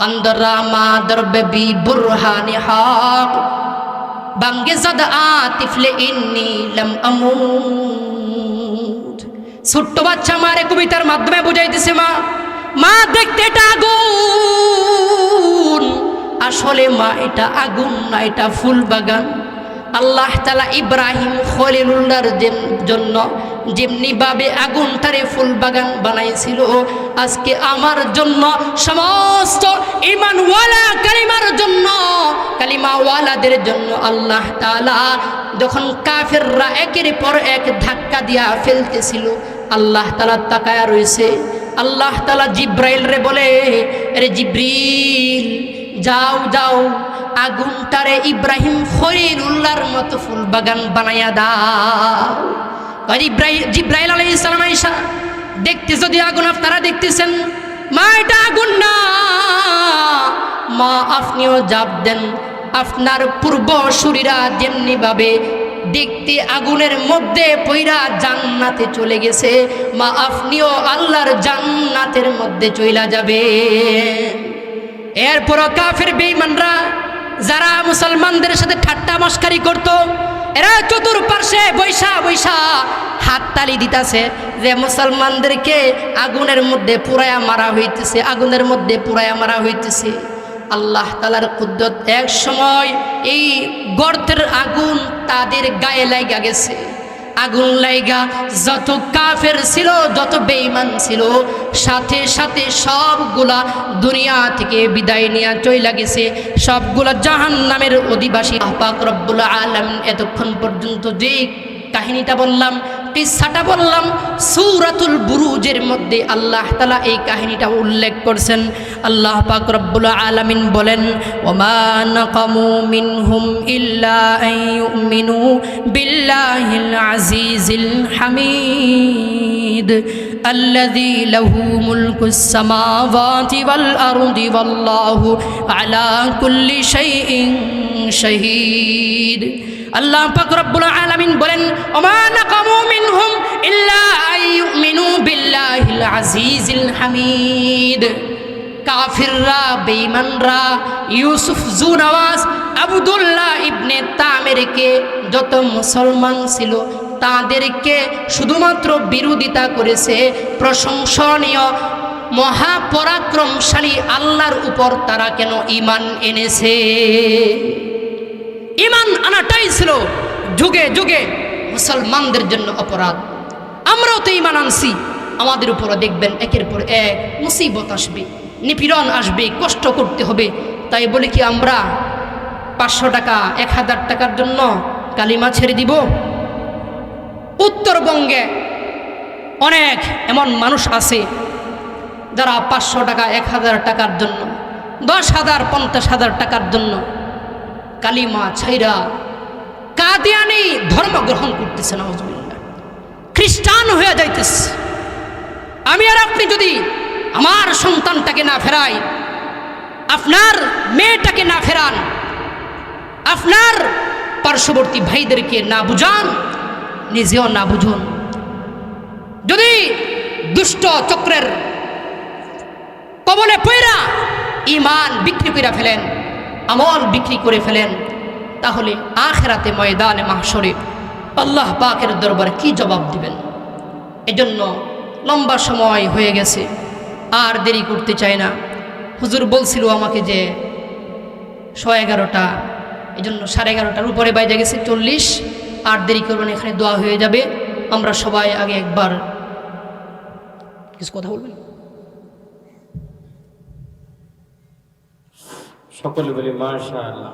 আন্দরা মা দরবে বি বুরহানে হক, বাঙ্গিজাদ আতিফলে ইন্নী লাম আমুত। ছোট্ট বাচ্চা মারে কবিতার মাধ্যমে বুঝাইতেছে, মা, মা দেখতে এটা আগুন, আসলে মা এটা আগুন না, এটা ফুল বাগান। আল্লাহ তাআলা ইব্রাহিম খলিলুল্লাহর জন্য যেমনি ভাবে আগুনটারে ফুল বাগান বানাইছিল, আজকে আমার জন্য, সমস্ত ঈমানওয়ালা কালিমার জন্য, কালিমাওয়ালাদের জন্য আল্লাহ তাআলা যখন কাফেররা একের পর এক ধাক্কা দিয়া ফেলতেছিল, আল্লাহ তাআলা তাকায়া রয়েছে। আল্লাহ তাআলা জিব্রাইল রে বলে, আরে জিব্রিল, যাও যাও আগুনটারে ইব্রাহিম খলিলুল্লাহর মতো ফুল বাগান বানাইয়া দাও। জিব্রাইল আলাইহিস সালাম আয়েশা দেখতে, যদি আগুন আপনারা দেখতেছেন, মা এটা আগুন না, মা আপনিও জাপ দেন। আপনার পূর্বসূরীরা যেমনি ভাবে দেখতে আগুনের মধ্যে পইরা জান্নাতে চলে গেছে, মা আপনিও আল্লাহর জান্নাতের মধ্যে চইলা যাবে। এরপরও কাফের বেঈমানরা যারা মুসলমানদের সাথে ঠাট্টা মস্কারি করত, এরা চতুর্পার্শ্বে বৈশা বৈশা হাততালি দিতেছে যে মুসলমানদেরকে আগুনের মধ্যে পুরায়া মারা হইতেছে, আগুনের মধ্যে পুরায়া মারা হইতেছে। আল্লাহ তাআলার কুদরত, এক সময় এই গর্তের আগুন তাদের গায়ে লাগা গেছে। আগুন লাইগা যত কাফের ছিল, যত বেঈমান ছিল, সাথে সাথে সবগুলা দুনিয়া থেকে বিদায় নিয়ে চইলা গেছে, সবগুলা জাহান্নামের অধিবাসী। পাক রব্বুল আলামিন এতক্ষণ পর্যন্ত যে কাহিনীটা বললাম, কিসসাটা বললাম, সূরাতুল বুরুজের মধ্যে আল্লাহ তাআলা এই কাহিনীটা উল্লেখ করছেন। আল্লাহ পাক রব্বুল আলামিন বলেন, ওমা নাকামু মিনহুম ইল্লা আন ইউমিনু বিল্লাহিল আজিজিল হামিদ আল্লাযী লাহু মুলকুস সামাওয়াতি ওয়াল আরদি ওয়াল্লাহু আলা কুল্লি শাইইন শাহীদ। আল্লাহ পাক রব্বুল আলামিন বলেন, ওমা নাকামু মিনহুম ইল্লা আন ইউমিনু বিল্লাহিল আজিজিল হামিদ। কাফিররা, বেঈমানরা, ইউসুফ জুনওয়াজ, আব্দুল্লাহ ইবনে তামিরকে, যত মুসলমান ছিল তাদেরকে শুধুমাত্র বিরোধিতা করেছে। প্রশংসনীয় মহাপরাক্রমশালী আল্লাহর উপর তারা কেন ঈমান এনেছে? ঈমান আনাটাই ছিল যুগে যুগে মুসলমানদের জন্য অপরাধ। আমরাও তো ঈমান আনছি, আমাদের উপরও দেখবেন একের পর এক মুসিবত আসবে, নিপীড়ন আসবে, কষ্ট করতে হবে। তাই বলে কি আমরা 500 টাকা 1000 টাকার জন্য কালিমা ছেড়ে দিব? উত্তরবঙ্গে অনেক এমন মানুষ আছে যারা 500 টাকা 1000 টাকার জন্য, 10,000 50,000 টাকার জন্য কালিমা ছাইরা কাদিয়ানি ধর্ম গ্রহণ করতেছে, নাউজুবিল্লাহ, খ্রিস্টান হয়ে যাইতেছে। আমি আর আপনি যদি আমার সন্তানটাকে না ফেরাই, আপনার মেয়েটাকে না ফেরান, আপনার পার্শ্ববর্তী ভাইদেরকে না বুঝান, নিজেও না বুঝুন, যদি দুষ্ট চক্রের কবলে পয়রা ঈমান বিক্রি করে ফেলেন, আমল বিক্রি করে ফেলেন, তাহলে আখিরাতে ময়দানে মাহশরে আল্লাহ পাকের দরবারে কি জবাব দিবেন? এজন্য লম্বা সময় হয়ে গেছে, আর দেরি করতে চাই না। হুজুর বলছিল আমাকে যে 11:30, এজন্য 11:30টার উপরে বাইরে গেছে 40, আর দেরি করবেন, এখানে দোয়া হয়ে যাবে। আমরা সবাই আগে একবার কিছু কথা বলবেন। সকলে বলি মাশাআল্লাহ।